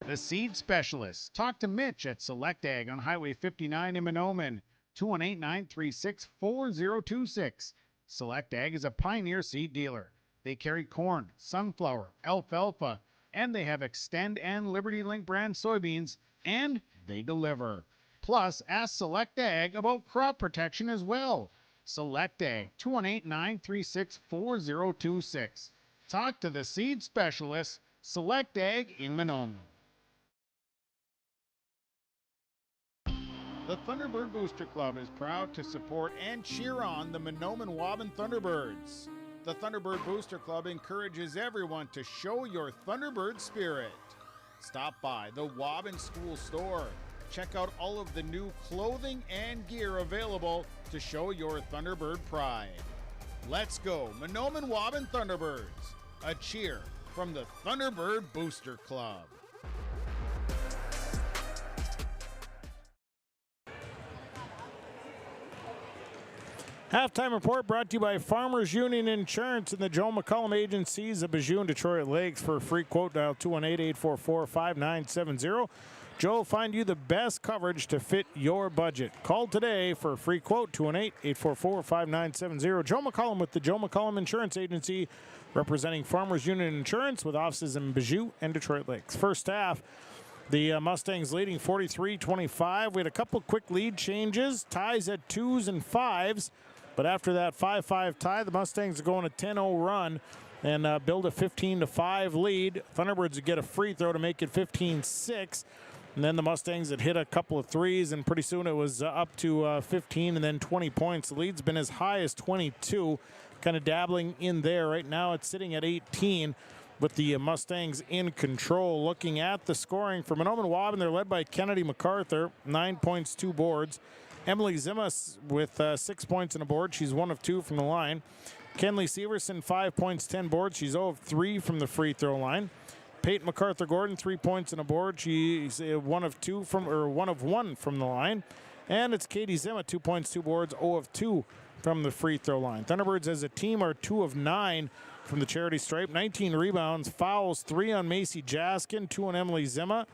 The Seed Specialist. Talk to Mitch at Select Ag on Highway 59 in Mahnomen, 218-936-4026. Select Ag is a Pioneer seed dealer. They carry corn, sunflower, alfalfa, and they have Extend and Liberty Link brand soybeans, and they deliver. Plus, ask Select Ag about crop protection as well. Select Ag, 218-936-4026. Talk to the Seed Specialist, Select Ag in Mahnomen. The Thunderbird Booster Club is proud to support and cheer on the Mahnomen-Waubun Thunderbirds. The Thunderbird Booster Club encourages everyone to show your Thunderbird spirit. Stop by the Waubun School Store. Check out all of the new clothing and gear available to show your Thunderbird pride. Let's go, Mahnomen-Waubun Thunderbirds. A cheer from the Thunderbird Booster Club. Halftime report brought to you by Farmers Union Insurance and the Joe McCullum Agencies of Bijou and Detroit Lakes. For a free quote, dial 218-844-5970. Joe will find you the best coverage to fit your budget. Call today for a free quote, 218-844-5970. Joe McCullum with the Joe McCullum Insurance Agency, representing Farmers Union Insurance with offices in Bijou and Detroit Lakes. First half, the Mustangs leading 43-25. We had a couple quick lead changes, ties at 2s and 5s. But after that 5-5 tie, the Mustangs are going a 10-0 run and build a 15-5 lead. Thunderbirds would get a free throw to make it 15-6. And then the Mustangs had hit a couple of threes, and pretty soon it was up to 15 and then 20 points. The lead's been as high as 22, kind of dabbling in there. Right now it's sitting at 18 with the Mustangs in control. Looking at the scoring for Mahnomen-Waubun, they're led by Kennedy MacArthur, 9 points, 2 boards. Emily Zimas with 6 points and a board. She's 1 of 2 from the line. Kenley Severson, 5 points, 10 boards. She's 0 of 3 from the free throw line. Peyton MacArthur-Gordon, 3 points and a board. She's 1 of 1 from the line. And it's Katie Zima, 2 points, 2 boards, 0 of 2 from the free throw line. Thunderbirds as a team are 2 of 9 from the charity stripe. 19 rebounds, fouls, 3 on Macy Jaskin, 2 on Emily Zima,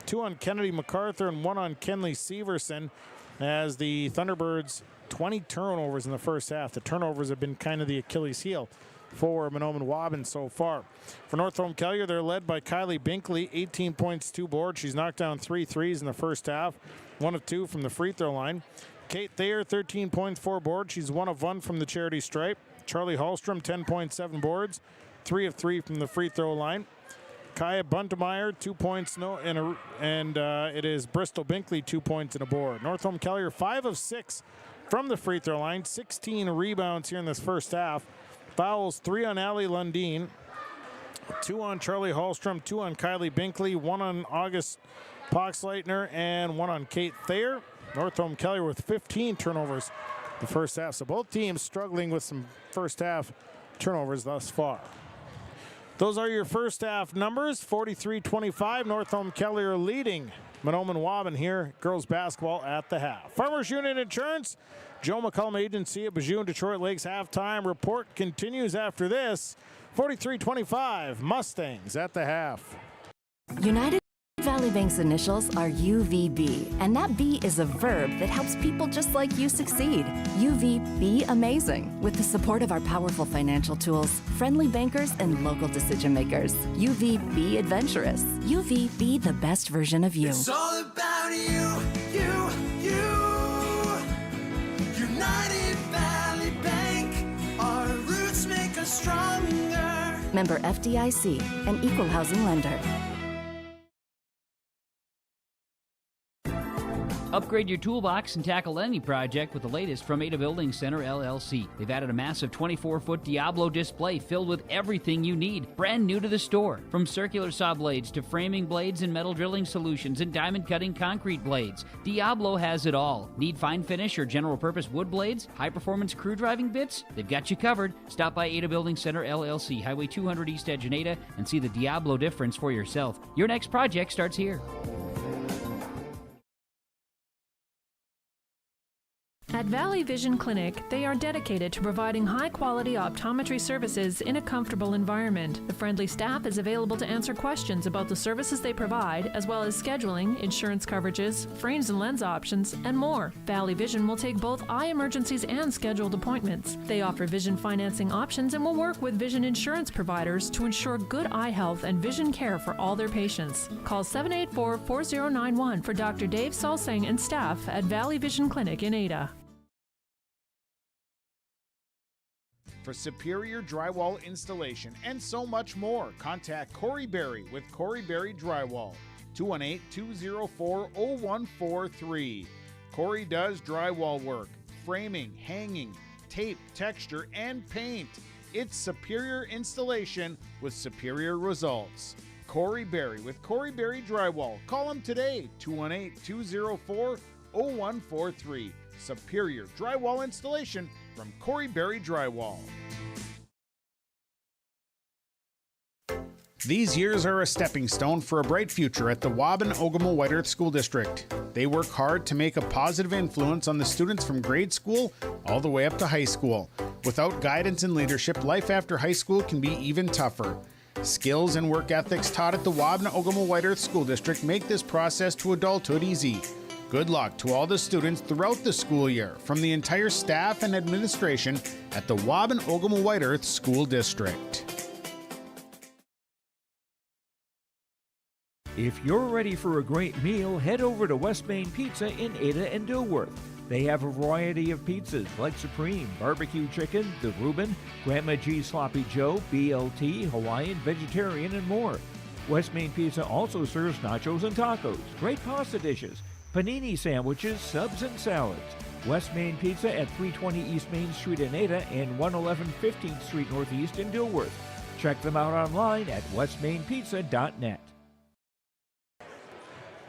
2 on Kennedy MacArthur, and 1 on Kenley Severson. As the Thunderbirds, 20 turnovers in the first half. The turnovers have been kind of the Achilles heel for Mahnomen-Waubun so far. For Northhome Kelliher, they're led by Kylie Binkley, 18 points, 2 boards. She's knocked down 3 threes in the first half, 1 of 2 from the free throw line. Kate Thayer, 13 points, 4 boards. She's 1 of 1 from the charity stripe. Charlie Hallstrom, 10 points, 7 boards, 3 of 3 from the free throw line. Kaya Buntemeyer, 2 points, it is Bristol Binkley, 2 points and a board. Northhome Kelliher, 5 of 6 from the free throw line, 16 rebounds here in this first half. Fouls, 3 on Allie Lundeen, 2 on Charlie Hallstrom, 2 on Kylie Binkley, 1 on August Poxleitner, and 1 on Kate Thayer. Northhome Kelliher with 15 turnovers the first half. So both teams struggling with some first half turnovers thus far. Those are your first half numbers. 43-25, Northhome Kelliher leading Mahnomen-Waubun here. Girls basketball at the half. Farmers Union Insurance, Joe McCullum Agency at Bijou and Detroit Lakes halftime report continues after this. 43-25, Mustangs at the half. United Valley Bank's initials are UVB, and that B is a verb that helps people just like you succeed. UVB amazing, with the support of our powerful financial tools, friendly bankers, and local decision makers. UVB adventurous. UVB the best version of you. It's all about you. United Valley Bank, our roots make us stronger. Member FDIC, an equal housing lender. Upgrade your toolbox and tackle any project with the latest from Ada Building Center, LLC. They've added a massive 24-foot Diablo display filled with everything you need, brand new to the store. From circular saw blades to framing blades and metal drilling solutions and diamond cutting concrete blades, Diablo has it all. Need fine finish or general purpose wood blades, high-performance crew driving bits? They've got you covered. Stop by Ada Building Center, LLC, Highway 200 East Edge in Ada, and see the Diablo difference for yourself. Your next project starts here. At Valley Vision Clinic, they are dedicated to providing high-quality optometry services in a comfortable environment. The friendly staff is available to answer questions about the services they provide, as well as scheduling, insurance coverages, frames and lens options, and more. Valley Vision will take both eye emergencies and scheduled appointments. They offer vision financing options and will work with vision insurance providers to ensure good eye health and vision care for all their patients. Call 784-4091 for Dr. Dave Salsing and staff at Valley Vision Clinic in Ada. For superior drywall installation and so much more, contact Corey Berry with Corey Berry Drywall, 218-204-0143. Corey does drywall work, framing, hanging, tape, texture, and paint. It's superior installation with superior results. Corey Berry with Corey Berry Drywall. Call him today, 218-204-0143. Superior drywall installation from Corey Berry Drywall. These years are a stepping stone for a bright future at the Mahnomen-Waubun White Earth School District. They work hard to make a positive influence on the students from grade school all the way up to high school. Without guidance and leadership, life after high school can be even tougher. Skills and work ethics taught at the Mahnomen-Waubun White Earth School District make this process to adulthood easy. Good luck to all the students throughout the school year from the entire staff and administration at the Mahnomen-Waubun White Earth School District. If you're ready for a great meal, head over to West Main Pizza in Ada and Dilworth. They have a variety of pizzas like Supreme, Barbecue Chicken, The Reuben, Grandma G's Sloppy Joe, BLT, Hawaiian, Vegetarian, and more. West Main Pizza also serves nachos and tacos, great pasta dishes, panini sandwiches, subs, and salads. West Main Pizza at 320 East Main Street in Ada and 111 15th Street Northeast in Dilworth. Check them out online at westmainpizza.net.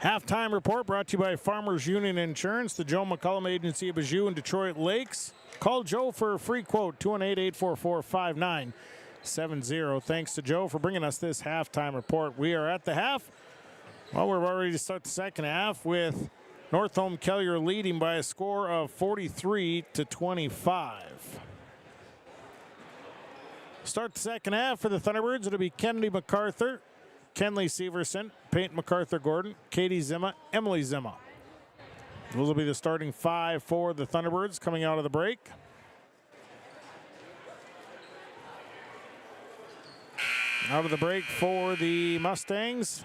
Halftime report brought to you by Farmers Union Insurance, the Joe McCullum Agency of Bijou in Detroit Lakes. Call Joe for a free quote, 218-844-5970. Thanks to Joe for bringing us this halftime report. We are at the half. Well, we're about ready to start the second half with Northhome Kelliher leading by a score of 43-25. Start the second half for the Thunderbirds. It'll be Kennedy MacArthur, Kenley Severson, Peyton MacArthur-Gordon, Katie Zimma, Emily Zimma. Those will be the starting five for the Thunderbirds coming out of the break. Out of the break for the Mustangs,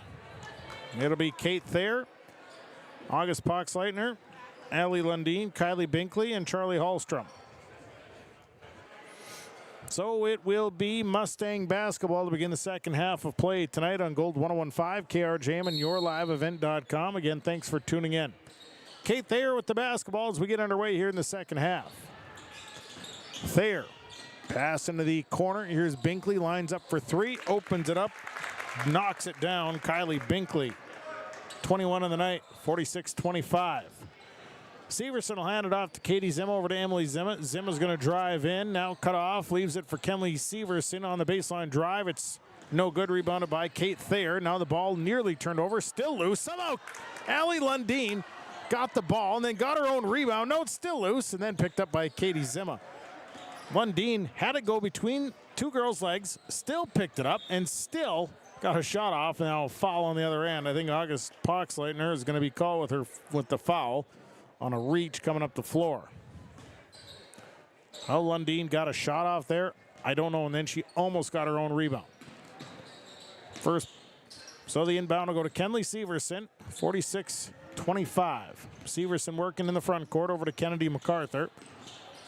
it'll be Kate Thayer, August Poxleitner, Allie Lundeen, Kylie Binkley, and Charlie Hallstrom. So it will be Mustang basketball to begin the second half of play tonight on Gold 101.5, KRJM, and YourLiveEvent.com. Again, thanks for tuning in. Kate Thayer with the basketball as we get underway here in the second half. Thayer, pass into the corner. Here's Binkley, lines up for three, opens it up, knocks it down. Kylie Binkley, 21 on the night, 46-25. Severson will hand it off to Katie Zimma, over to Emily Zimma. Zimma's going to drive in, now cut off, leaves it for Kenley Severson on the baseline drive. It's no good, rebounded by Kate Thayer. Now the ball nearly turned over, still loose. Somehow Allie Lundeen got the ball and then got her own rebound. No, it's still loose, and then picked up by Katie Zimma. Lundeen had it go between two girls' legs, still picked it up, and still got a shot off. Now a foul on the other end. I think August Poxleitner is going to be called with the foul on a reach coming up the floor. How Lundeen got a shot off there, I don't know, and then she almost got her own rebound. First, so the inbound will go to Kenley Severson, 46-25. Severson working in the front court, over to Kennedy MacArthur.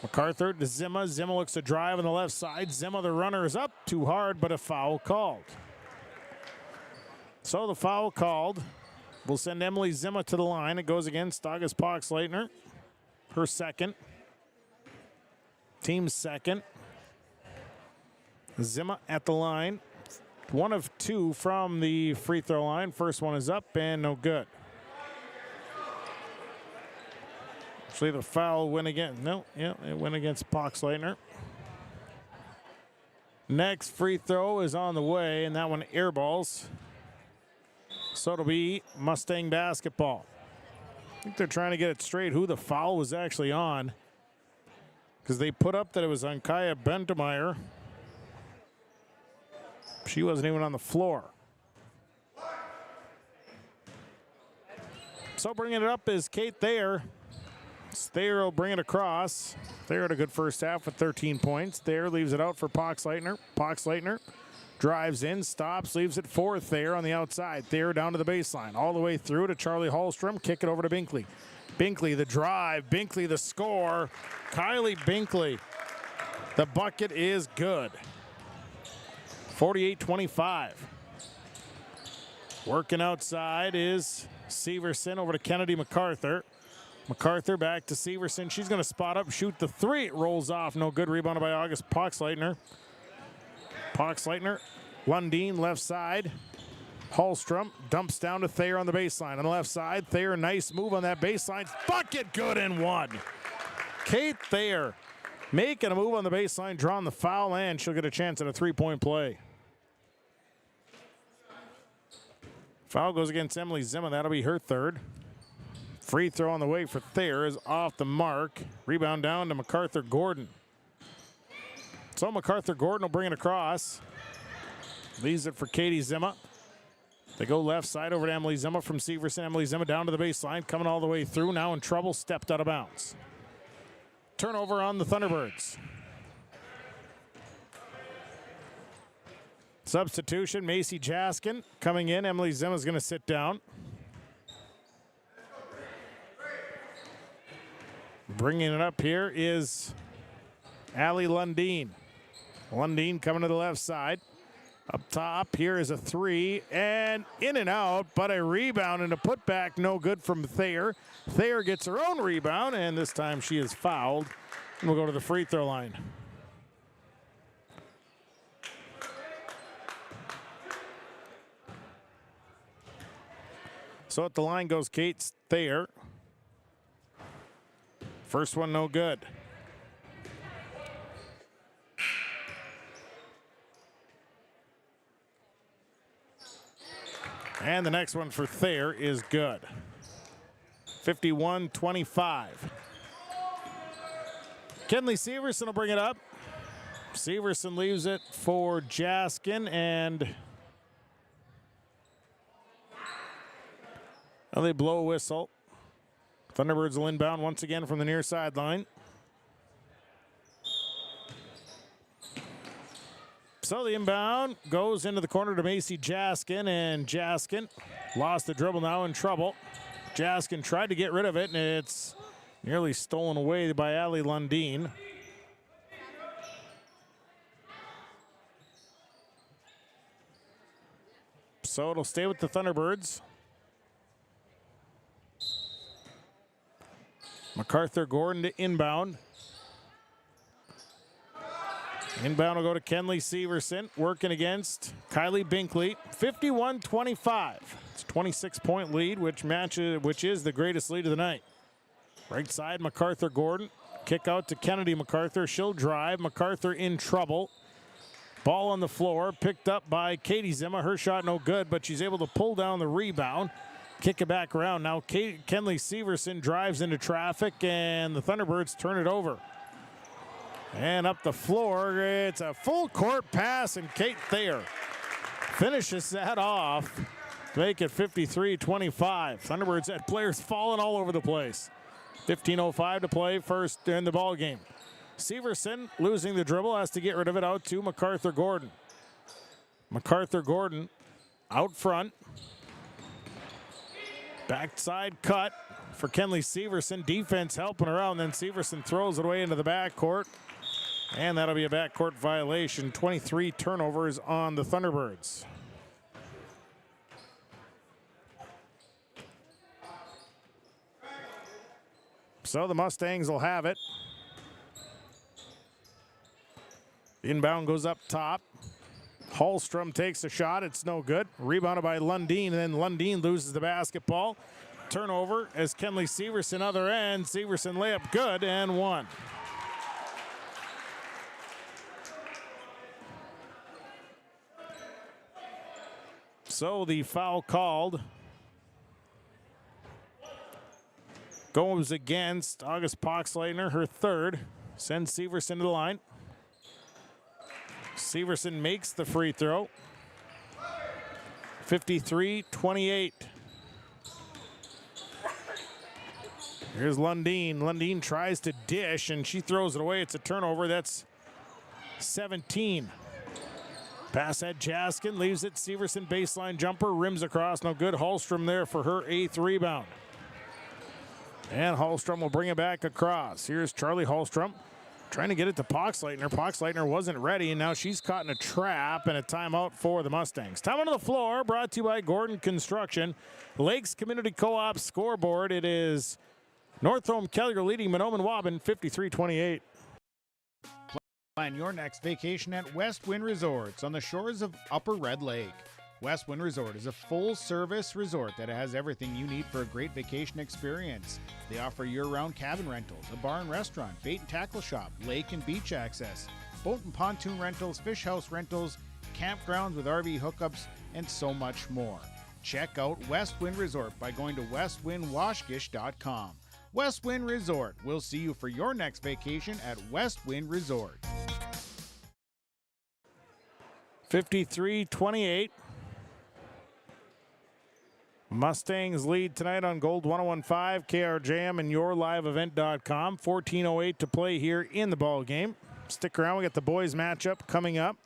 MacArthur to Zimma. Zimma looks to drive on the left side. Zimma, the runner, is up too hard, but a foul called. So the foul called will send Emily Zimma to the line. It goes against August Poxleitner, her second. Team's second. Zimma at the line. One of two from the free throw line. First one is up and no good. Actually, the foul went again. No, yeah, it went against Poxleitner. Next free throw is on the way, and that one airballs. So it'll be Mustang basketball. I think they're trying to get it straight who the foul was actually on, because they put up that it was on Kaya Bentemeyer. She wasn't even on the floor. So bringing it up is Kate Thayer. Thayer will bring it across. Thayer had a good first half with 13 points. Thayer leaves it out for Poxleitner. Poxleitner drives in, stops, leaves it for Thayer on the outside. Thayer down to the baseline, all the way through to Charlie Hallstrom. Kick it over to Binkley. Binkley the drive, Binkley the score. Kylie Binkley, the bucket is good. 48-25. Working outside is Severson, over to Kennedy MacArthur. MacArthur back to Severson. She's going to spot up, shoot the three. It rolls off. No good. Rebounded by August Poxleitner. Lundeen left side. Hallstrom dumps down to Thayer on the baseline. On the left side, Thayer, nice move on that baseline. Bucket good and one. Kate Thayer making a move on the baseline, drawing the foul, and she'll get a chance at a three-point play. Foul goes against Emily Zimmer. That'll be her third. Free throw on the way for Thayer is off the mark. Rebound down to MacArthur Gordon. So MacArthur Gordon will bring it across. Leaves it for Katie Zimmer. They go left side over to Emily Zimmer from Severson. Emily Zimmer down to the baseline, coming all the way through. Now in trouble, stepped out of bounds. Turnover on the Thunderbirds. Substitution, Macy Jaskin coming in. Emily Zimmer's going to sit down. Bringing it up here is Allie Lundeen. Lundeen coming to the left side. Up top, here is a three, and in and out, but a rebound and a putback, no good from Thayer. Thayer gets her own rebound, and this time she is fouled. And we'll go to the free throw line. So at the line goes Kate Thayer. First one, no good. And the next one for Thayer is good. 51-25. Kenley Severson will bring it up. Severson leaves it for Jaskin, and well, they blow a whistle. Thunderbirds will inbound once again from the near sideline. So the inbound goes into the corner to Macy Jaskin, and Jaskin lost the dribble, now in trouble. Jaskin tried to get rid of it, and it's nearly stolen away by Allie Lundeen. So it'll stay with the Thunderbirds. MacArthur Gordon to inbound. Inbound will go to Kenley Severson, working against Kylie Binkley. 51-25. It's a 26-point lead, which is the greatest lead of the night. Right side, MacArthur Gordon. Kick out to Kennedy MacArthur. She'll drive. MacArthur in trouble. Ball on the floor, picked up by Katie Zimmer. Her shot no good, but she's able to pull down the rebound. Kick it back around. Now Kenley Severson drives into traffic, and the Thunderbirds turn it over. And up the floor, it's a full court pass, and Kate Thayer finishes that off to make it 53-25. Thunderbirds had players falling all over the place. 15:05 to play, first in the ball game. Severson losing the dribble, has to get rid of it out to MacArthur Gordon. MacArthur Gordon out front. Backside cut for Kenley Severson. Defense helping her out, and then Severson throws it away into the backcourt. And that'll be a backcourt violation. 23 turnovers on the Thunderbirds. So the Mustangs will have it. Inbound goes up top. Hallstrom takes a shot. It's no good. Rebounded by Lundeen, and then Lundeen loses the basketball. Turnover as Kenley Severson other end. Severson layup good and one. So the foul called goes against August Poxleitner, her third. Sends Severson to the line. Severson makes the free throw. 53-28. Here's Lundeen. Lundeen tries to dish, and she throws it away. It's a turnover. That's 17. Pass at Jaskin, leaves it. Severson baseline jumper, rims across, no good. Hallstrom there for her 8th rebound. And Hallstrom will bring it back across. Here's Charlie Hallstrom trying to get it to Poxleitner. Poxleitner wasn't ready, and now she's caught in a trap, and a timeout for the Mustangs. Time on the floor, brought to you by Gordon Construction. Lakes Community Co-op scoreboard. It is Northhome Kelliher leading Mahnomen-Waubun 53-28. Plan your next vacation at West Wind Resorts on the shores of Upper Red Lake. West Wind Resort is a full-service resort that has everything you need for a great vacation experience. They offer year-round cabin rentals, a bar and restaurant, bait and tackle shop, lake and beach access, boat and pontoon rentals, fish house rentals, campgrounds with RV hookups, and so much more. Check out West Wind Resort by going to westwindwashgish.com. West Wind Resort. We'll see you for your next vacation at West Wind Resort. 53-28. Mustangs lead tonight on Gold 101.5, KRJM, and YourLiveEvent.com. 14:08 to play here in the ball game. Stick around. We got the boys matchup coming up.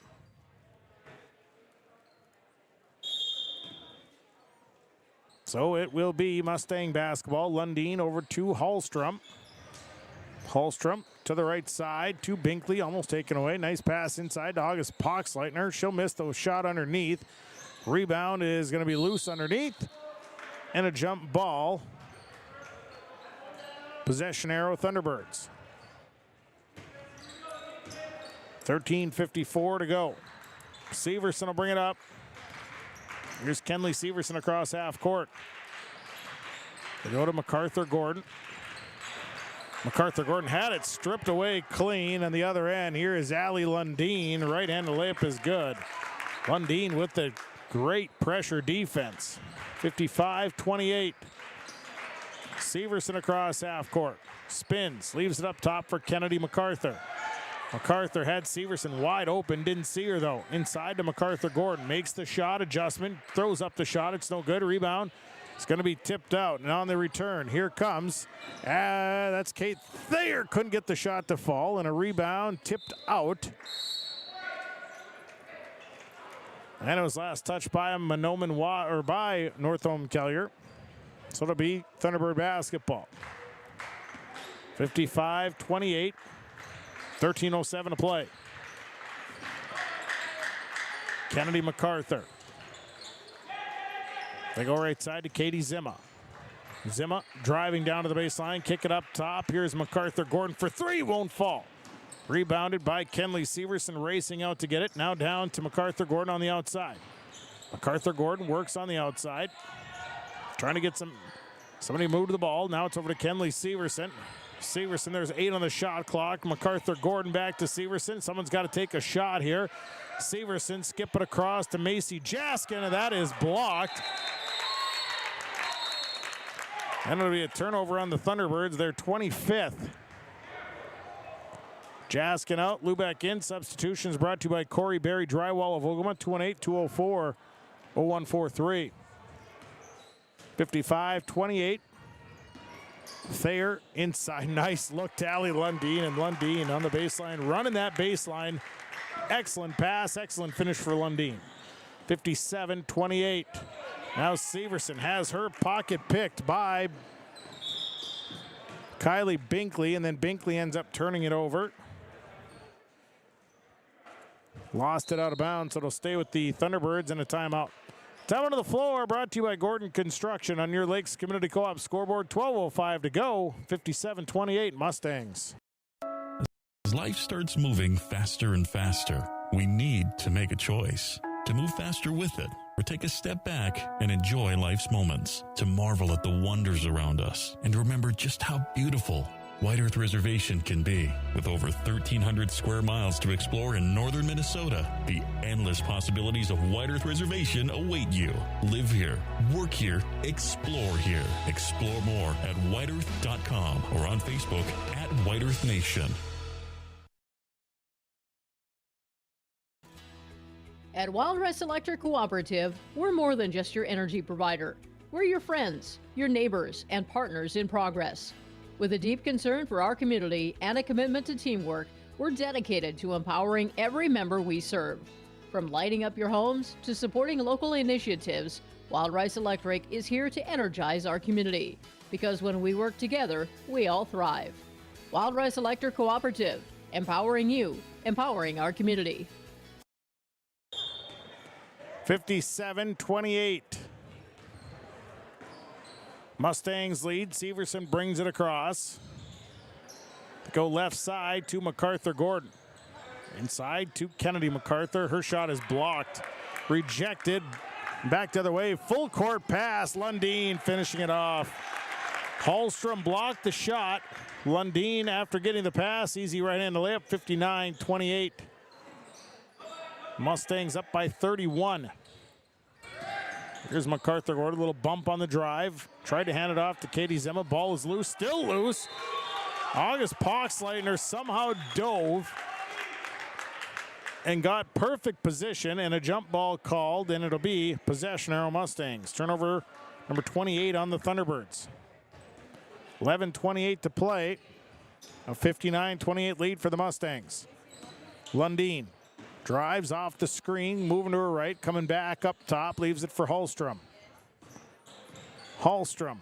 So it will be Mustang basketball. Lundeen over to Hallstrom. Hallstrom to the right side to Binkley, almost taken away. Nice pass inside to August Poxleitner. She'll miss the shot underneath. Rebound is going to be loose underneath. And a jump ball. Possession arrow, Thunderbirds. 13:54 to go. Severson will bring it up. Here's Kenley Severson across half court. They go to MacArthur Gordon. MacArthur Gordon had it stripped away clean on the other end. Here is Allie Lundeen. Right-handed layup is good. Lundeen with the great pressure defense. 55-28. Severson across half court. Spins, leaves it up top for Kennedy MacArthur. MacArthur had Severson wide open, didn't see her though. Inside to MacArthur Gordon, makes the shot adjustment, throws up the shot, it's no good. Rebound, it's going to be tipped out. And on the return, here comes, that's Kate Thayer. Couldn't get the shot to fall, and a rebound tipped out. And it was last touched by by Northhome Kelliher. So it'll be Thunderbird basketball. 55-28. 13:07 to play. Kennedy MacArthur. They go right side to Katie Zimma. Zimma driving down to the baseline, kick it up top. Here's MacArthur Gordon for three, won't fall. Rebounded by Kenley Severson, racing out to get it. Now down to MacArthur Gordon on the outside. MacArthur Gordon works on the outside. Trying to get somebody move to the ball. Now it's over to Kenley Severson. Severson, there's 8 on the shot clock. MacArthur Gordon back to Severson. Someone's got to take a shot here. Severson skip it across to Macy Jaskin, and that is blocked. And it'll be a turnover on the Thunderbirds. They're 25th. Jaskin out, Lubeck in. Substitutions brought to you by Corey Berry Drywall of Ogama. 218-204-0143. 55-28. Thayer inside, nice look to Allie Lundeen, and Lundeen on the baseline, running that baseline. Excellent pass, excellent finish for Lundeen. 57-28. Now Severson has her pocket picked by Kylie Binkley, and then Binkley ends up turning it over. Lost it out of bounds, so it'll stay with the Thunderbirds and a timeout. Time to the floor, brought to you by Gordon Construction on your Lakes Community Co-op scoreboard. 12:05 to go. 57-28 Mustangs. As life starts moving faster and faster, we need to make a choice. To move faster with it, or take a step back and enjoy life's moments. To marvel at the wonders around us, and remember just how beautiful White Earth Reservation can be. With over 1,300 square miles to explore in northern Minnesota, the endless possibilities of White Earth Reservation await you. Live here, work here, explore here. Explore more at whiteearth.com or on Facebook at White Earth Nation. At Wild Rice Electric Cooperative, we're more than just your energy provider. We're your friends, your neighbors, and partners in progress. With a deep concern for our community and a commitment to teamwork, we're dedicated to empowering every member we serve. From lighting up your homes to supporting local initiatives, Wild Rice Electric is here to energize our community. Because when we work together, we all thrive. Wild Rice Electric Cooperative, empowering you, empowering our community. 57-28. Mustangs lead. Severson brings it across. Go left side to MacArthur Gordon. Inside to Kennedy MacArthur. Her shot is blocked. Rejected. Back the other way. Full court pass. Lundin finishing it off. Hallstrom blocked the shot. Lundin, after getting the pass, easy right-hand layup, 59-28. Mustangs up by 31. Here's MacArthur Gordon, a little bump on the drive. Tried to hand it off to Katie Zima. Ball is loose, still loose. August Poxleitner somehow dove and got perfect position, and a jump ball called, and it'll be possession arrow Mustangs. Turnover number 28 on the Thunderbirds. 11:28 to play. A 59-28 lead for the Mustangs. Lundin drives off the screen, moving to her right, coming back up top, leaves it for Hallstrom. Hallstrom,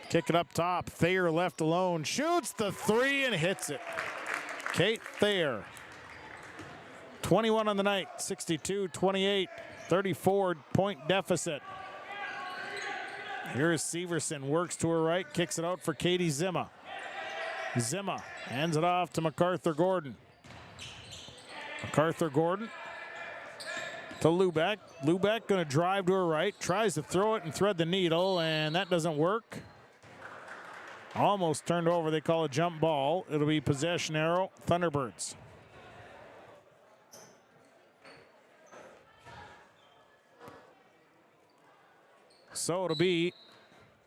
kick it up top. Thayer left alone, shoots the three and hits it. Kate Thayer, 21 on the night, 62-28, 34-point deficit. Here's Severson, works to her right, kicks it out for Katie Zima. Zima hands it off to MacArthur Gordon. MacArthur Gordon to Lubeck. Lubeck going to drive to her right, tries to throw it and thread the needle, and that doesn't work. Almost turned over, they call a jump ball. It'll be possession arrow, Thunderbirds. So it'll be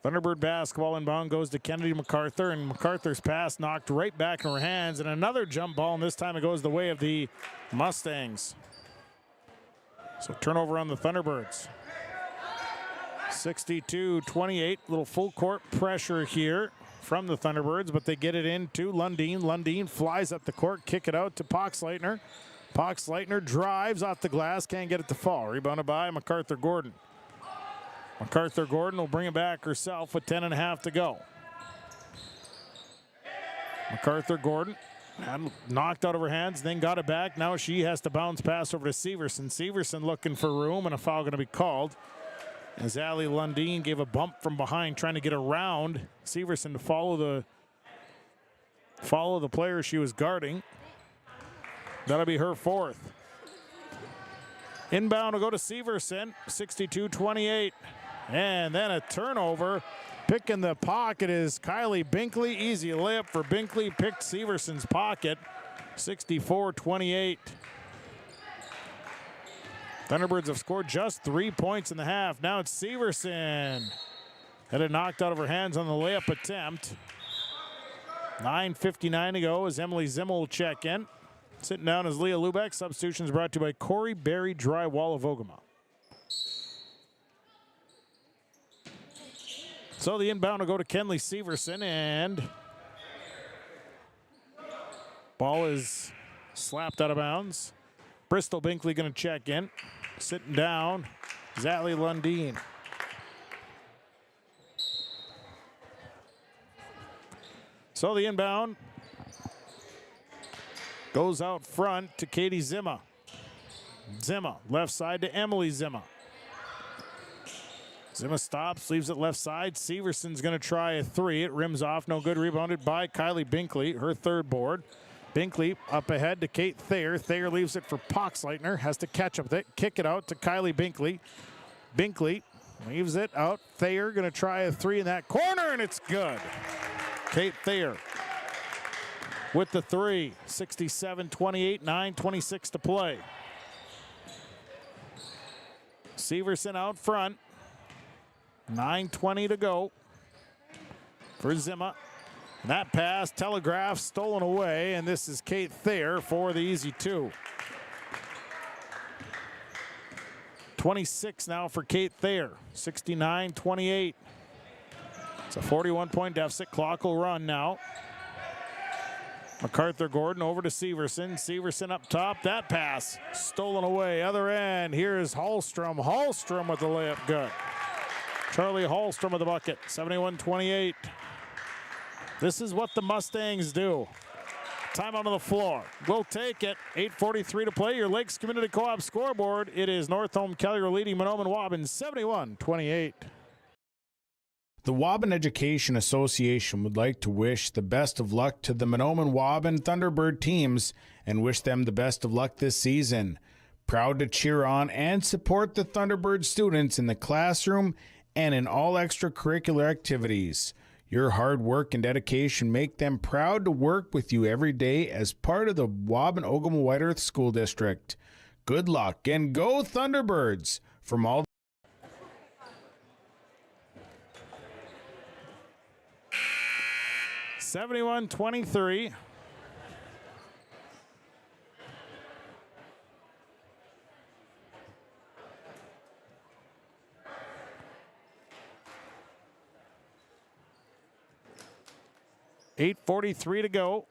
Thunderbird basketball inbound, goes to Kennedy MacArthur, and MacArthur's pass knocked right back in her hands, and another jump ball, and this time it goes the way of the Mustangs. So turnover on the Thunderbirds. 62-28, little full court pressure here from the Thunderbirds, but they get it into Lundin. Lundin flies up the court, kick it out to Poxleitner. Poxleitner drives off the glass, can't get it to fall. Rebounded by MacArthur Gordon. MacArthur Gordon will bring it back herself with 10.5 to go. MacArthur Gordon had knocked out of her hands, then got it back. Now she has to bounce pass over to Severson. Severson looking for room, and a foul going to be called as Ali Lundin gave a bump from behind, trying to get around Severson to follow the player she was guarding. That'll be her fourth. Inbound will go to Severson, 62-28. And then a turnover. Picking the pocket is Kylie Binkley. Easy layup for Binkley. Picked Severson's pocket. 64-28. Thunderbirds have scored just 3 points in the half. Now it's Severson. Had it knocked out of her hands on the layup attempt. 9:59 to go as Emily Zimmel will check in. Sitting down is Leah Lubeck. Substitutions brought to you by Corey Berry Drywall of Ogama. So the inbound will go to Kenley Severson, and ball is slapped out of bounds. Bristol Binkley going to check in. Sitting down is Ali Lundin. So the inbound goes out front to Katie Zima. Zima, left side to Emily Zima. Zima stops, leaves it left side. Severson's going to try a three. It rims off, no good. Rebounded by Kylie Binkley, her third board. Binkley up ahead to Kate Thayer. Thayer leaves it for Poxleitner, has to catch up with it. Kick it out to Kylie Binkley. Binkley leaves it out. Thayer going to try a three in that corner, and it's good. Kate Thayer with the three. 67-28, 9:26 to play. Severson out front. 9:20 to go for Zima. And that pass, telegraph, stolen away, and this is Kate Thayer for the easy two. 26 now for Kate Thayer. 69-28. It's a 41-point deficit. Clock will run now. MacArthur Gordon over to Severson. Severson up top. That pass stolen away. Other end. Here's Hallstrom. Hallstrom with the layup. Good. Charlie Hallstrom with the bucket. 71-28. This is what the Mustangs do. Timeout on the floor. We'll take it. 8:43 to play. Your Lakes Community Co-op scoreboard. It is Northhome Kelliher leading Mahnomen-Waubun 71-28. The Waubun Education Association would like to wish the best of luck to the Mahnomen-Waubun Thunderbird teams and wish them the best of luck this season. Proud to cheer on and support the Thunderbird students in the classroom and in all extracurricular activities. Your hard work and dedication make them proud to work with you every day as part of the Waubun-Ogama-White Earth School District. Good luck and go Thunderbirds! From all 71-23. .8:43 to go.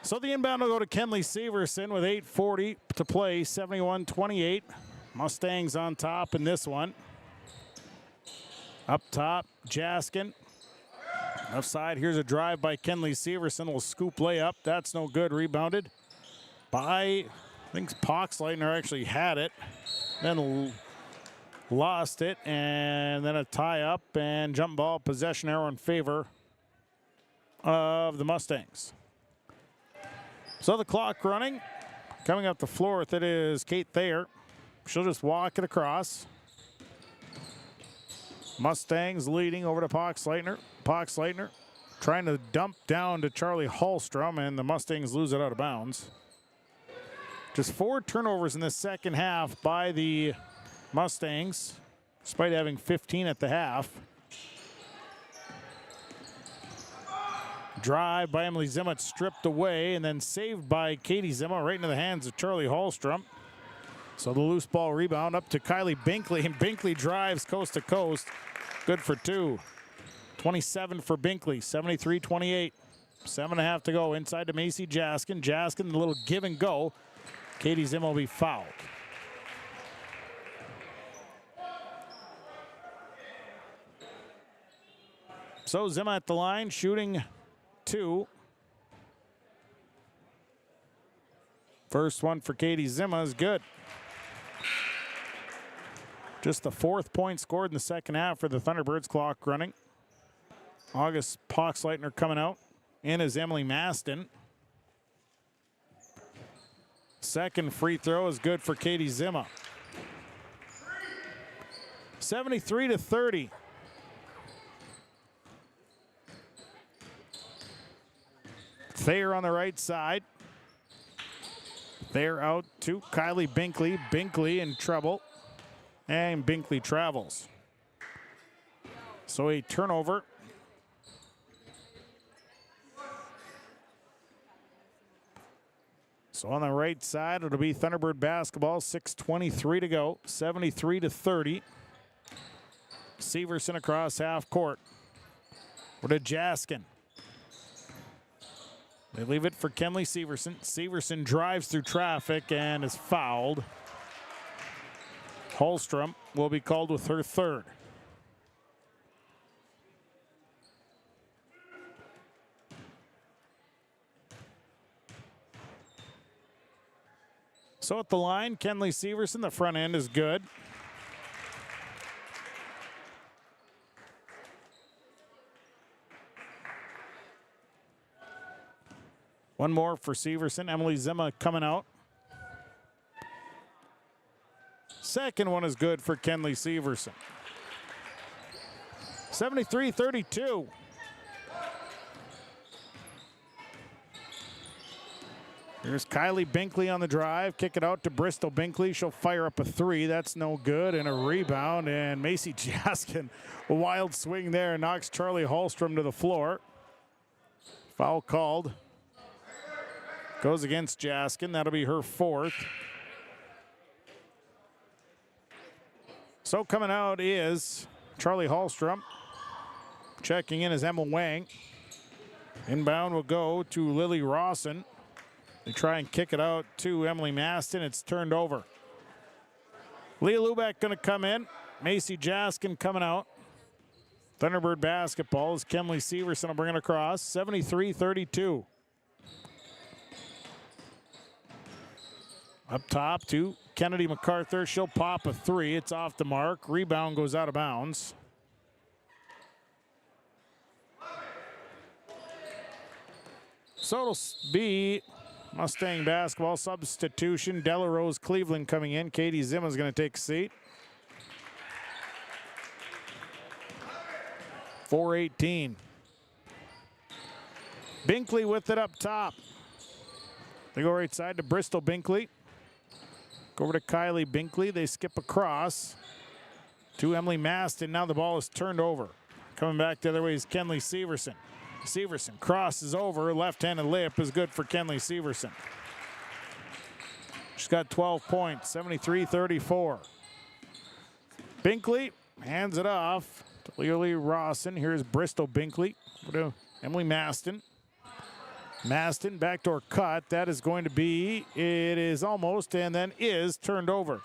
So the inbound will go to Kenley Severson with 8:40 to play, 71-28. Mustangs on top in this one. Up top, Jaskin. Offside, here's a drive by Kenley Severson. Will scoop layup. That's no good. Rebounded by, I think Poxleitner actually had it. Then lost it. And then a tie up and jump ball possession arrow in favor of the Mustangs. So the clock running. Coming up the floor, that is Kate Thayer. She'll just walk it across. Mustangs leading over to Poxleitner. Poxleitner trying to dump down to Charlie Hallstrom, and the Mustangs lose it out of bounds. Just 4 turnovers in the second half by the Mustangs, despite having 15 at the half. Drive by Emily Zimmer, stripped away, and then saved by Katie Zimmer right into the hands of Charlie Hallstrom. So the loose ball rebound up to Kylie Binkley, and Binkley drives coast to coast. Good for 2. 27 for Binkley, 73-28. 7.5 to go. Inside to Macy Jaskin. Jaskin, a little give and go. Katie Zimmer will be fouled. So Zimmer at the line, shooting 2. First one for Katie Zimmer is good. Just the 4th point scored in the second half for the Thunderbirds. Clock running. August Poxleitner coming out. In is Emily Maston. Second free throw is good for Katie Zimmer. 73-30. Thayer on the right side. Thayer out to Kylie Binkley. Binkley in trouble. And Binkley travels. So a turnover. So on the right side, it'll be Thunderbird basketball. 6:23 to go. 73-30. Severson across half court. We're to Jaskin. They leave it for Kenley Severson. Severson drives through traffic and is fouled. Hallstrom will be called with her 3rd. So at the line, Kenley Severson, the front end is good. One more for Severson. Emily Zimmer coming out. Second one is good for Kenley Severson. 73-32. Here's Kylie Binkley on the drive. Kick it out to Bristol Binkley. She'll fire up a 3. That's no good. And a rebound. And Macy Jaskin, a wild swing there, knocks Charlie Hallstrom to the floor. Foul called. Goes against Jaskin. That'll be her 4th. So coming out is Charlie Hallstrom. Checking in is Emma Wang. Inbound will go to Lily Rawson. They try and kick it out to Emily Maston. It's turned over. Leah Lubeck going to come in. Macy Jaskin coming out. Thunderbird basketball is Kenley Severson will bring it across. 73-32. Up top to Kennedy MacArthur. She'll pop a three. It's off the mark. Rebound goes out of bounds. So it'll be Mustang basketball substitution. Delarose Cleveland coming in. Katie Zimma's going to take a seat. 4:18. Binkley with it up top. They go right side to Bristol Binkley. Go over to Kylie Binkley. They skip across to Emily Maston. Now the ball is turned over. Coming back the other way is Kenley Severson. Severson crosses over. Left-handed layup is good for Kenley Severson. She's got 12 points, 73-34. Binkley hands it off to Lily Rawson. Here's Bristol Binkley. Go to Emily Maston. Maston, backdoor cut. That is going to be, it is almost, and then is turned over.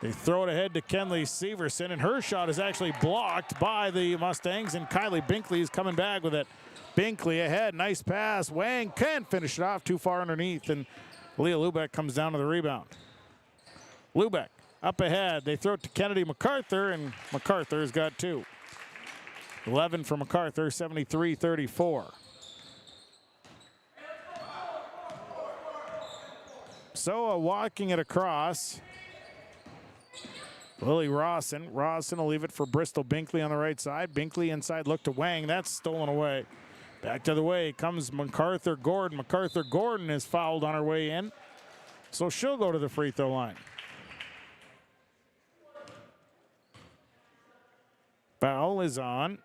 They throw it ahead to Kenley Severson, and her shot is actually blocked by the Mustangs, and Kylie Binkley is coming back with it. Binkley ahead, nice pass. Wang can't finish it off, too far underneath, and Leah Lubeck comes down to the rebound. Lubeck up ahead. They throw it to Kennedy MacArthur, and MacArthur's got two. 11 for MacArthur, 73-34. So walking it across. Lily Rawson. Rawson will leave it for Bristol Binkley on the right side. Binkley inside, look to Wang. That's stolen away. Back to the way comes MacArthur Gordon. MacArthur Gordon is fouled on her way in. So she'll go to the free throw line. Foul is on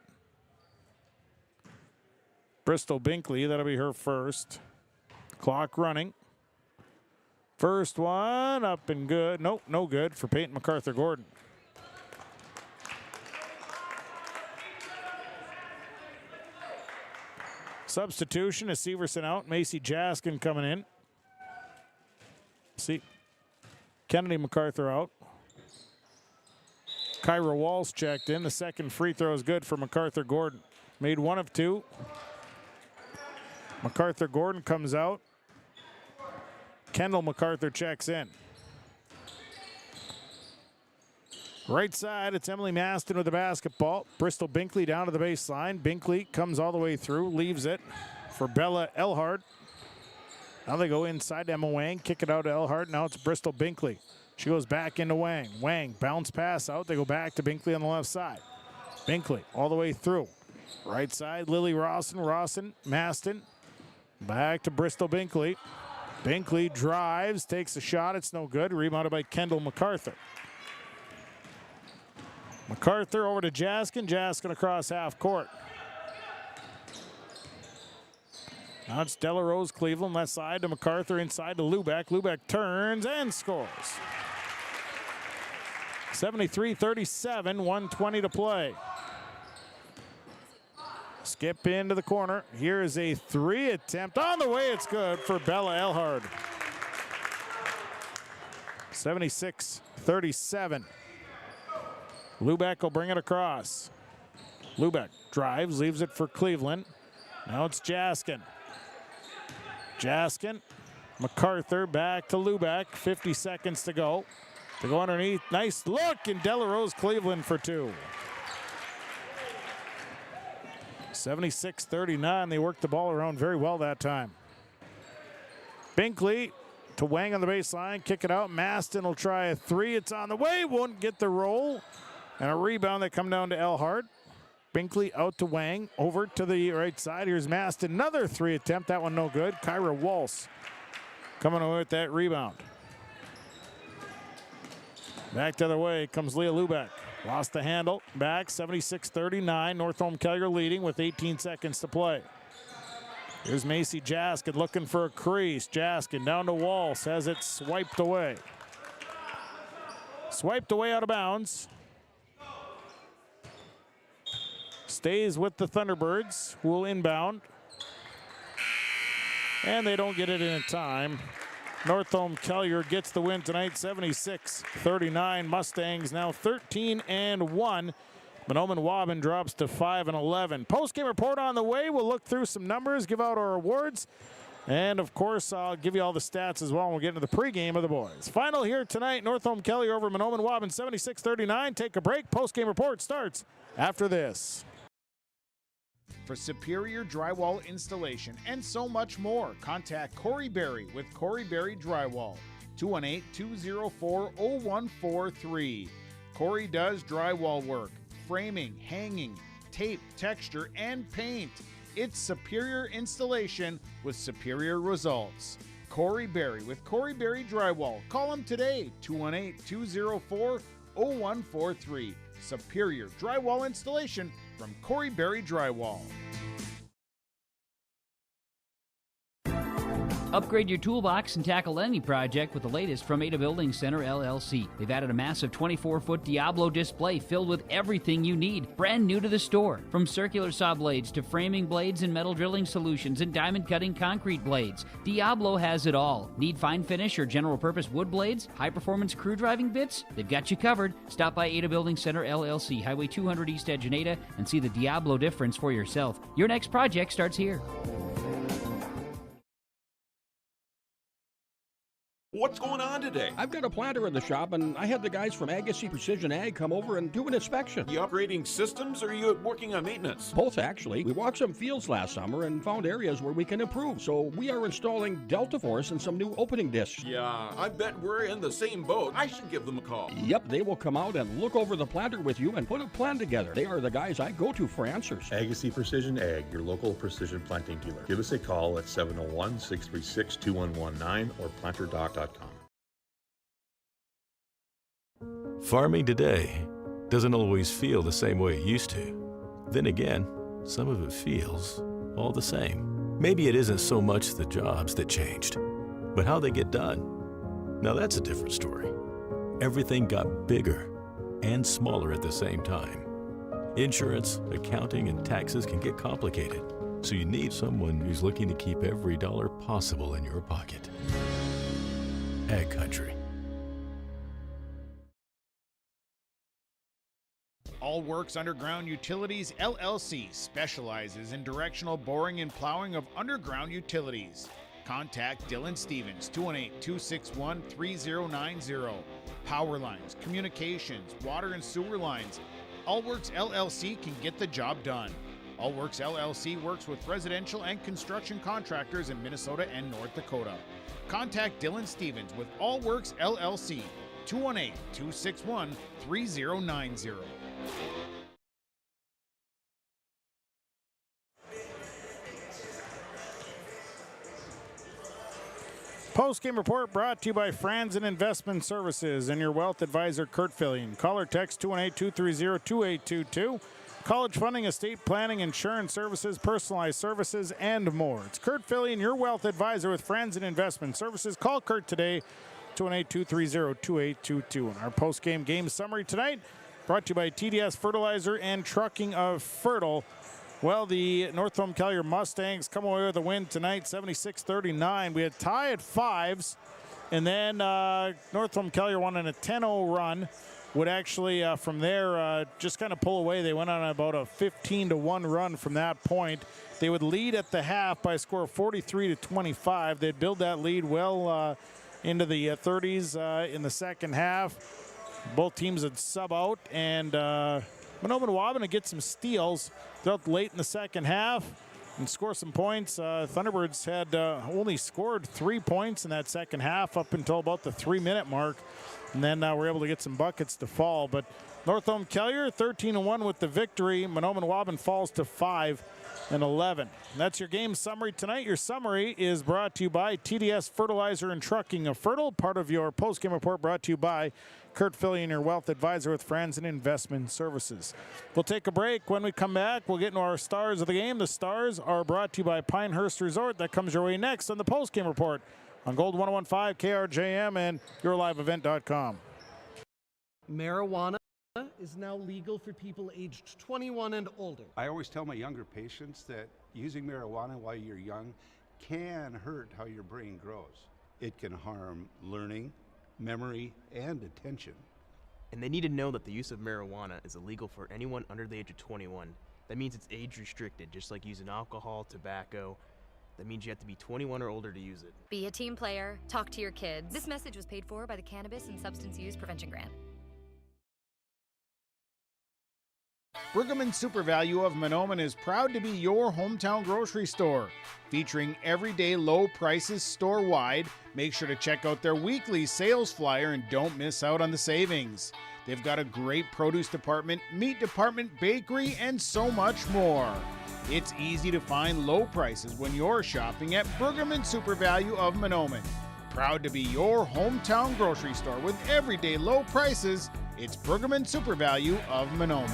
Bristol Binkley. That'll be her first. Clock running. First one up and good. Nope, no good for Peyton MacArthur Gordon. Substitution is Severson out. Macy Jaskin coming in. See, Kennedy MacArthur out. Kyra Walsh checked in. The second free throw is good for MacArthur Gordon. Made one of two. MacArthur Gordon comes out. Kendall MacArthur checks in. Right side, it's Emily Maston with the basketball. Bristol Binkley down to the baseline. Binkley comes all the way through, leaves it for Bella Elhard. Now they go inside to Emma Wang, kick it out to Elhard. Now it's Bristol Binkley. She goes back into Wang. Wang, bounce pass out. They go back to Binkley on the left side. Binkley all the way through. Right side, Lily Rawson, Maston. Back to Bristol Binkley. Binkley drives, takes a shot. It's no good. Rebounded by Kendall MacArthur. MacArthur over to Jaskin. Jaskin across half court. Now it's Delarose Cleveland, left side to MacArthur, inside to Lubeck. Lubeck turns and scores. 73-37, 1:20 to play. Skip into the corner. Here is a three attempt. On the way, it's good for Bella Elhard. 76-37. Lubeck will bring it across. Lubeck drives, leaves it for Cleveland. Now it's Jaskin. Jaskin, MacArthur back to Lubeck. 50 seconds to go. They go underneath. Nice look, and Delarose Cleveland for two. 76-39. They worked the ball around very well that time. Binkley to Wang on the baseline. Kick it out. Maston will try a three. It's on the way. Won't get the roll. And a rebound that come down to Elhard. Binkley out to Wang. Over to the right side. Here's Maston. Another three attempt. That one no good. Kyra Walsh coming away with that rebound. Back the other way comes Leah Lubeck. Lost the handle. Back 76-39. Northhome Kelliher leading with 18 seconds to play. Here's Macy Jaskin looking for a crease. Jaskin down to Walsh. Has it swiped away. Swiped away out of bounds. Stays with the Thunderbirds, who will inbound. And they don't get it in time. Northhome Kelliher gets the win tonight, 76-39. Mustangs now 13-1. Mahnomen-Waubun drops to 5-11. Post-game report on the way. We'll look through some numbers, give out our awards. And, of course, I'll give you all the stats as well when we get into the pregame of the boys. Final here tonight, Northhome Kelliher over Mahnomen-Waubun, 76-39. Take a break. Postgame report starts after this. For superior drywall installation and so much more, contact Corey Berry with Corey Berry Drywall, 218-204-0143. Corey does drywall work, framing, hanging, tape, texture, and paint. It's superior installation with superior results. Corey Berry with Corey Berry Drywall. Call him today, 218-204-0143. Superior drywall installation from Corey Berry Drywall. Upgrade your toolbox and tackle any project with the latest from Ada Building Center, LLC. They've added a massive 24-foot Diablo display filled with everything you need, brand new to the store. From circular saw blades to framing blades and metal drilling solutions and diamond cutting concrete blades, Diablo has it all. Need fine finish or general purpose wood blades, high-performance crew driving bits? They've got you covered. Stop by Ada Building Center, LLC, Highway 200 East Edge in Ada, and see the Diablo difference for yourself. Your next project starts here. What's going on today? I've got a planter in the shop, and I had the guys from Agassi Precision Ag come over and do an inspection. You upgrading systems or are you working on maintenance? Both, actually. We walked some fields last summer and found areas where we can improve. So we are installing Delta Force and some new opening discs. Yeah, I bet we're in the same boat. I should give them a call. Yep, they will come out and look over the planter with you and put a plan together. They are the guys I go to for answers. Agassi Precision Ag, your local precision planting dealer. Give us a call at 701-636-2119 or planterdoc.com. Farming today doesn't always feel the same way it used to. Then again, some of it feels all the same. Maybe it isn't so much the jobs that changed, but how they get done. Now that's a different story. Everything got bigger and smaller at the same time. Insurance, accounting, and taxes can get complicated, so you need someone who's looking to keep every dollar possible in your pocket. Ag Country. All Works Underground Utilities LLC specializes in directional boring and plowing of underground utilities. Contact Dylan Stevens, 218-261-3090. Power lines, communications, water and sewer lines. All Works LLC can get the job done. All Works LLC works with residential and construction contractors in Minnesota and North Dakota. Contact Dylan Stevens with All Works LLC, 218-261-3090. Post-game report brought to you by Franzen Investment Services and your wealth advisor, Kurt Fillion. Call or text 218-230-2822. College funding, estate planning, insurance services, personalized services, and more. It's Kurt Fillion, your wealth advisor with Franzen Investment Services. Call Kurt today, 218-230-2822. And our post-game game summary tonight brought to you by TDS Fertilizer and Trucking of Fertile. Well, the Northhome Kelliher Mustangs come away with a win tonight, 76-39. We had tie at fives, and then Northhome Kelliher won in a 10-0 run. Would actually, from there, just kind of pull away. They went on about a 15-1 run from that point. They would lead at the half by a score of 43-25. They'd build that lead well into the 30s in the second half. Both teams would sub out, and Mahnomen-Waubun would get some steals throughout late in the second half and score some points. Thunderbirds had only scored 3 points in that second half up until about the 3-minute mark, and then we're able to get some buckets to fall. But Northhome Kelliher 13-1 with the victory. Mahnomen-Waubun falls to 5-11. That's your game summary tonight. Your summary is brought to you by TDS Fertilizer and Trucking of Fertile, part of your post-game report brought to you by Kurt Fillion, your wealth advisor with Franzen Investment Services. We'll take a break. When we come back, we'll get into our stars of the game. The stars are brought to you by Pinehurst Resort. That comes your way next on the post-game report on Gold 101.5, KRJM, and YourLiveEvent.com. Marijuana is now legal for people aged 21 and older. I always tell my younger patients that using marijuana while you're young can hurt how your brain grows. It can harm learning, memory, and attention. And they need to know that the use of marijuana is illegal for anyone under the age of 21. That means it's age restricted, just like using alcohol, tobacco. That means you have to be 21 or older to use it. Be a team player. Talk to your kids. This message was paid for by the Cannabis and Substance Use Prevention Grant. Pregame Super Value of Mahnomen is proud to be your hometown grocery store. Featuring everyday low prices store-wide, make sure to check out their weekly sales flyer and don't miss out on the savings. They've got a great produce department, meat department, bakery, and so much more. It's easy to find low prices when you're shopping at Pregame Super Value of Mahnomen. Proud to be your hometown grocery store with everyday low prices. It's Pregame Super Value of Mahnomen.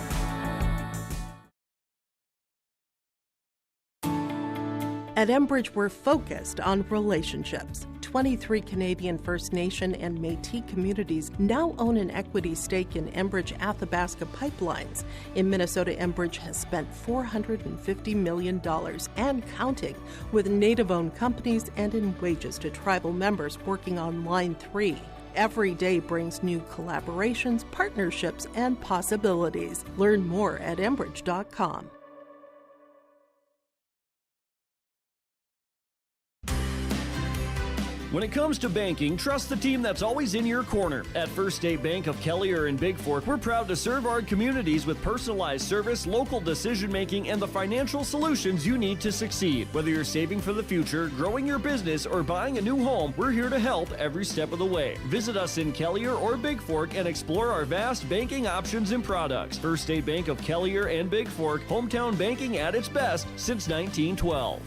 At Enbridge, we're focused on relationships. 23 Canadian First Nation and Métis communities now own an equity stake in Enbridge Athabasca Pipelines. In Minnesota, Enbridge has spent $450 million and counting, with Native-owned companies and in wages to tribal members working on Line 3. Every day brings new collaborations, partnerships, and possibilities. Learn more at Enbridge.com. When it comes to banking, trust the team that's always in your corner. At First State Bank of Kelliher in Big Fork, we're proud to serve our communities with personalized service, local decision-making, and the financial solutions you need to succeed. Whether you're saving for the future, growing your business, or buying a new home, we're here to help every step of the way. Visit us in Kelliher or Big Fork and explore our vast banking options and products. First State Bank of Kelliher and Big Fork, hometown banking at its best since 1912.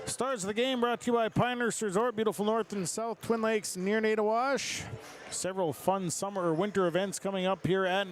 Stars of the game brought to you by Pinehurst Resort, beautiful North and South Twin Lakes near Nadawash. Several fun summer or winter events coming up here at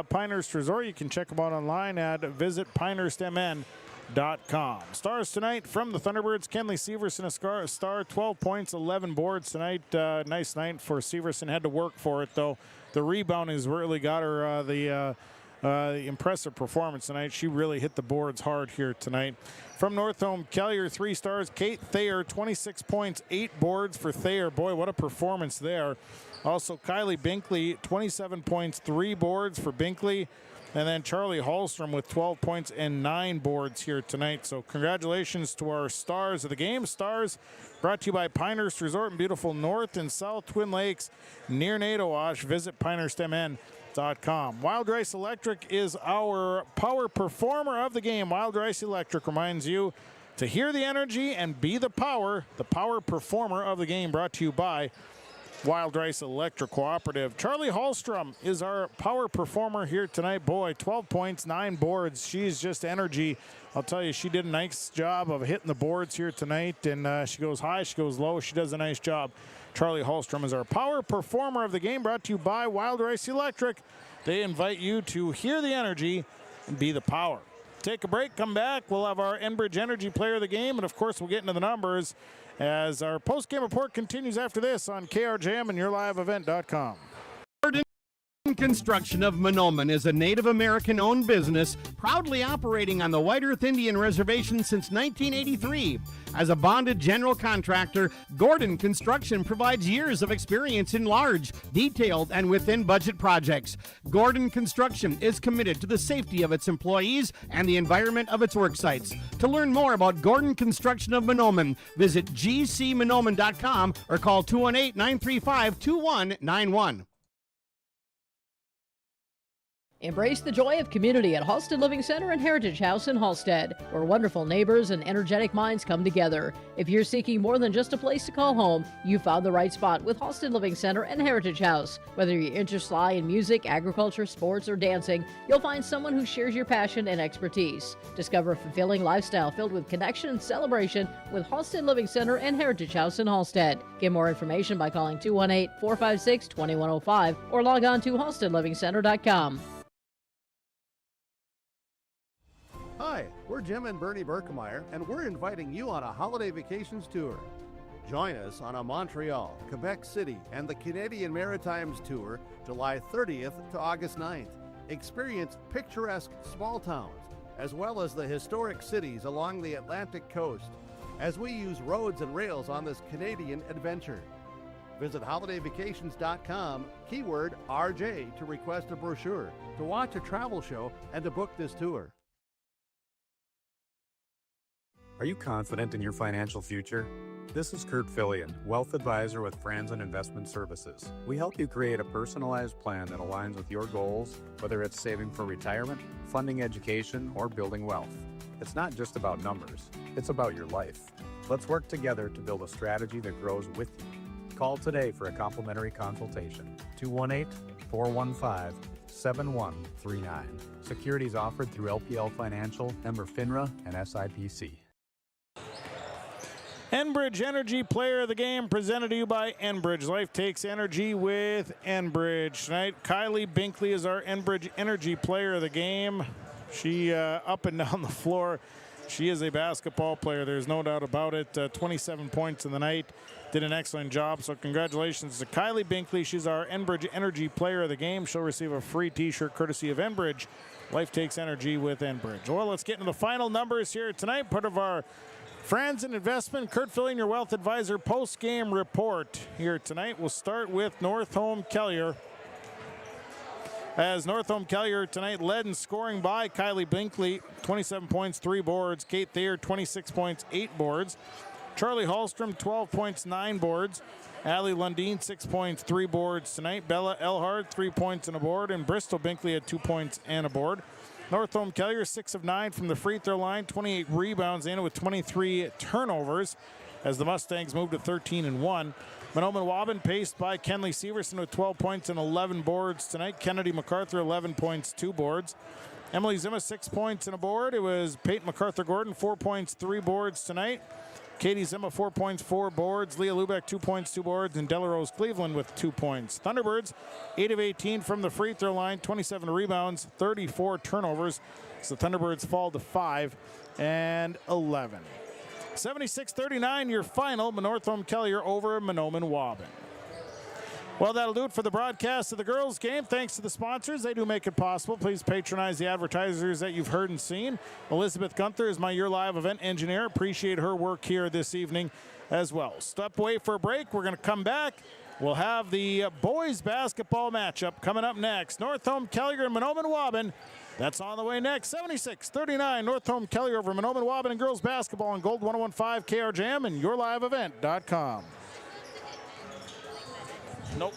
Pinehurst Resort. You can check them out online at visitpinehurstmn.com. Stars tonight from the Thunderbirds. Kenley Severson a star, 12 points, 11 boards tonight. Nice night for Severson. Had to work for it though. The rebound has really got her the impressive performance tonight. She really hit the boards hard here tonight. From Northhome, Kelliher, 3 stars. Kate Thayer, 26 points, 8 boards for Thayer. Boy, what a performance there. Also, Kylie Binkley, 27 points, 3 boards for Binkley. And then Charlie Hallstrom with 12 points and 9 boards here tonight. So congratulations to our stars of the game. Stars brought to you by Pinehurst Resort in beautiful North and South Twin Lakes near Nadawash. Visit pinehurstmn.com. Wild Rice Electric is our power performer of the game. Wild Rice Electric reminds you to hear the energy and be the power performer of the game, brought to you by Wild Rice Electric Cooperative. Charlie Hallstrom is our power performer here tonight. Boy, 12 points, 9 boards. She's just energy. I'll tell you, she did a nice job of hitting the boards here tonight, and she goes high, she goes low. She does a nice job. Charlie Hallstrom is our power performer of the game, brought to you by Wild Rice Electric. They invite you to hear the energy and be the power. Take a break, come back. We'll have our Enbridge Energy Player of the Game, and of course, we'll get into the numbers as our post-game report continues after this on KRJM and YourLiveEvent.com. Construction of Mahnomen is a Native American-owned business proudly operating on the White Earth Indian Reservation since 1983. As a bonded general contractor, Gordon Construction provides years of experience in large, detailed, and within-budget projects. Gordon Construction is committed to the safety of its employees and the environment of its work sites. To learn more about Gordon Construction of Mahnomen, visit gcmahnomen.com or call 218-935-2191. Embrace the joy of community at Halsted Living Center and Heritage House in Halsted, where wonderful neighbors and energetic minds come together. If you're seeking more than just a place to call home, you found the right spot with Halsted Living Center and Heritage House. Whether your interests lie in music, agriculture, sports, or dancing, you'll find someone who shares your passion and expertise. Discover a fulfilling lifestyle filled with connection and celebration with Halsted Living Center and Heritage House in Halsted. Get more information by calling 218-456-2105 or log on to halstedlivingcenter.com. Hi, we're Jim and Bernie Berkemeyer, and we're inviting you on a holiday vacations tour. Join us on a Montreal, Quebec City, and the Canadian Maritimes tour, July 30th to August 9th. Experience picturesque small towns, as well as the historic cities along the Atlantic coast, as we use roads and rails on this Canadian adventure. Visit holidayvacations.com, keyword RJ, to request a brochure, to watch a travel show, and to book this tour. Are you confident in your financial future? This is Kurt Fillion, Wealth Advisor with Franz & Investment Services. We help you create a personalized plan that aligns with your goals, whether it's saving for retirement, funding education, or building wealth. It's not just about numbers, it's about your life. Let's work together to build a strategy that grows with you. Call today for a complimentary consultation. 218-415-7139. Securities offered through LPL Financial, member FINRA, and SIPC. Enbridge Energy Player of the Game, presented to you by Enbridge. Life takes energy with Enbridge. Tonight, Kylie Binkley is our Enbridge Energy Player of the Game. She up and down the floor. She is a basketball player. There's no doubt about it. 27 points in the night. Did an excellent job. So congratulations to Kylie Binkley. She's our Enbridge Energy Player of the Game. She'll receive a free t-shirt courtesy of Enbridge. Life takes energy with Enbridge. Well, let's get into the final numbers here tonight. Part of our Friends and Investment, Kurt Fillion, your wealth advisor, post-game report here tonight. We'll start with Northhome Kelliher. As Northhome Kelliher tonight led in scoring by Kylie Binkley, 27 points, 3 boards. Kate Thayer, 26 points, 8 boards. Charlie Hallstrom, 12 points, 9 boards. Allie Lundeen, 6 points, 3 boards tonight. Bella Elhard, 3 points and a board. And Bristol Binkley had 2 points and a board. Northhome Kelliher, 6 of 9 from the free throw line, 28 rebounds in with 23 turnovers as the Mustangs moved to 13-1. Mahnomen-Waubun paced by Kenley Severson with 12 points and 11 boards tonight. Kennedy MacArthur, 11 points, 2 boards. Emily Zimmer, 6 points and a board. It was Peyton MacArthur-Gordon, 4 points, 3 boards tonight. Katie Zimmer, 4 points, 4 boards. Leah Lubeck, 2 points, 2 boards. And Delarose Cleveland with 2 points. Thunderbirds, 8 of 18 from the free throw line, 27 rebounds, 34 turnovers. So the Thunderbirds fall to 5-11. 76-39, your final. Northhome Kelliher over Mahnomen-Waubun. Well, that'll do it for the broadcast of the girls' game. Thanks to the sponsors. They do make it possible. Please patronize the advertisers that you've heard and seen. Elizabeth Gunther is my Your Live event engineer. Appreciate her work here this evening as well. Step away for a break. We're going to come back. We'll have the boys' basketball matchup coming up next. Northhome Kelliher and Mahnomen-Waubun. That's on the way next. 76-39, Northhome Kelliher over Mahnomen-Waubun in girls' basketball on Gold 101.5 KRJM and YourLiveEvent.com. Nope.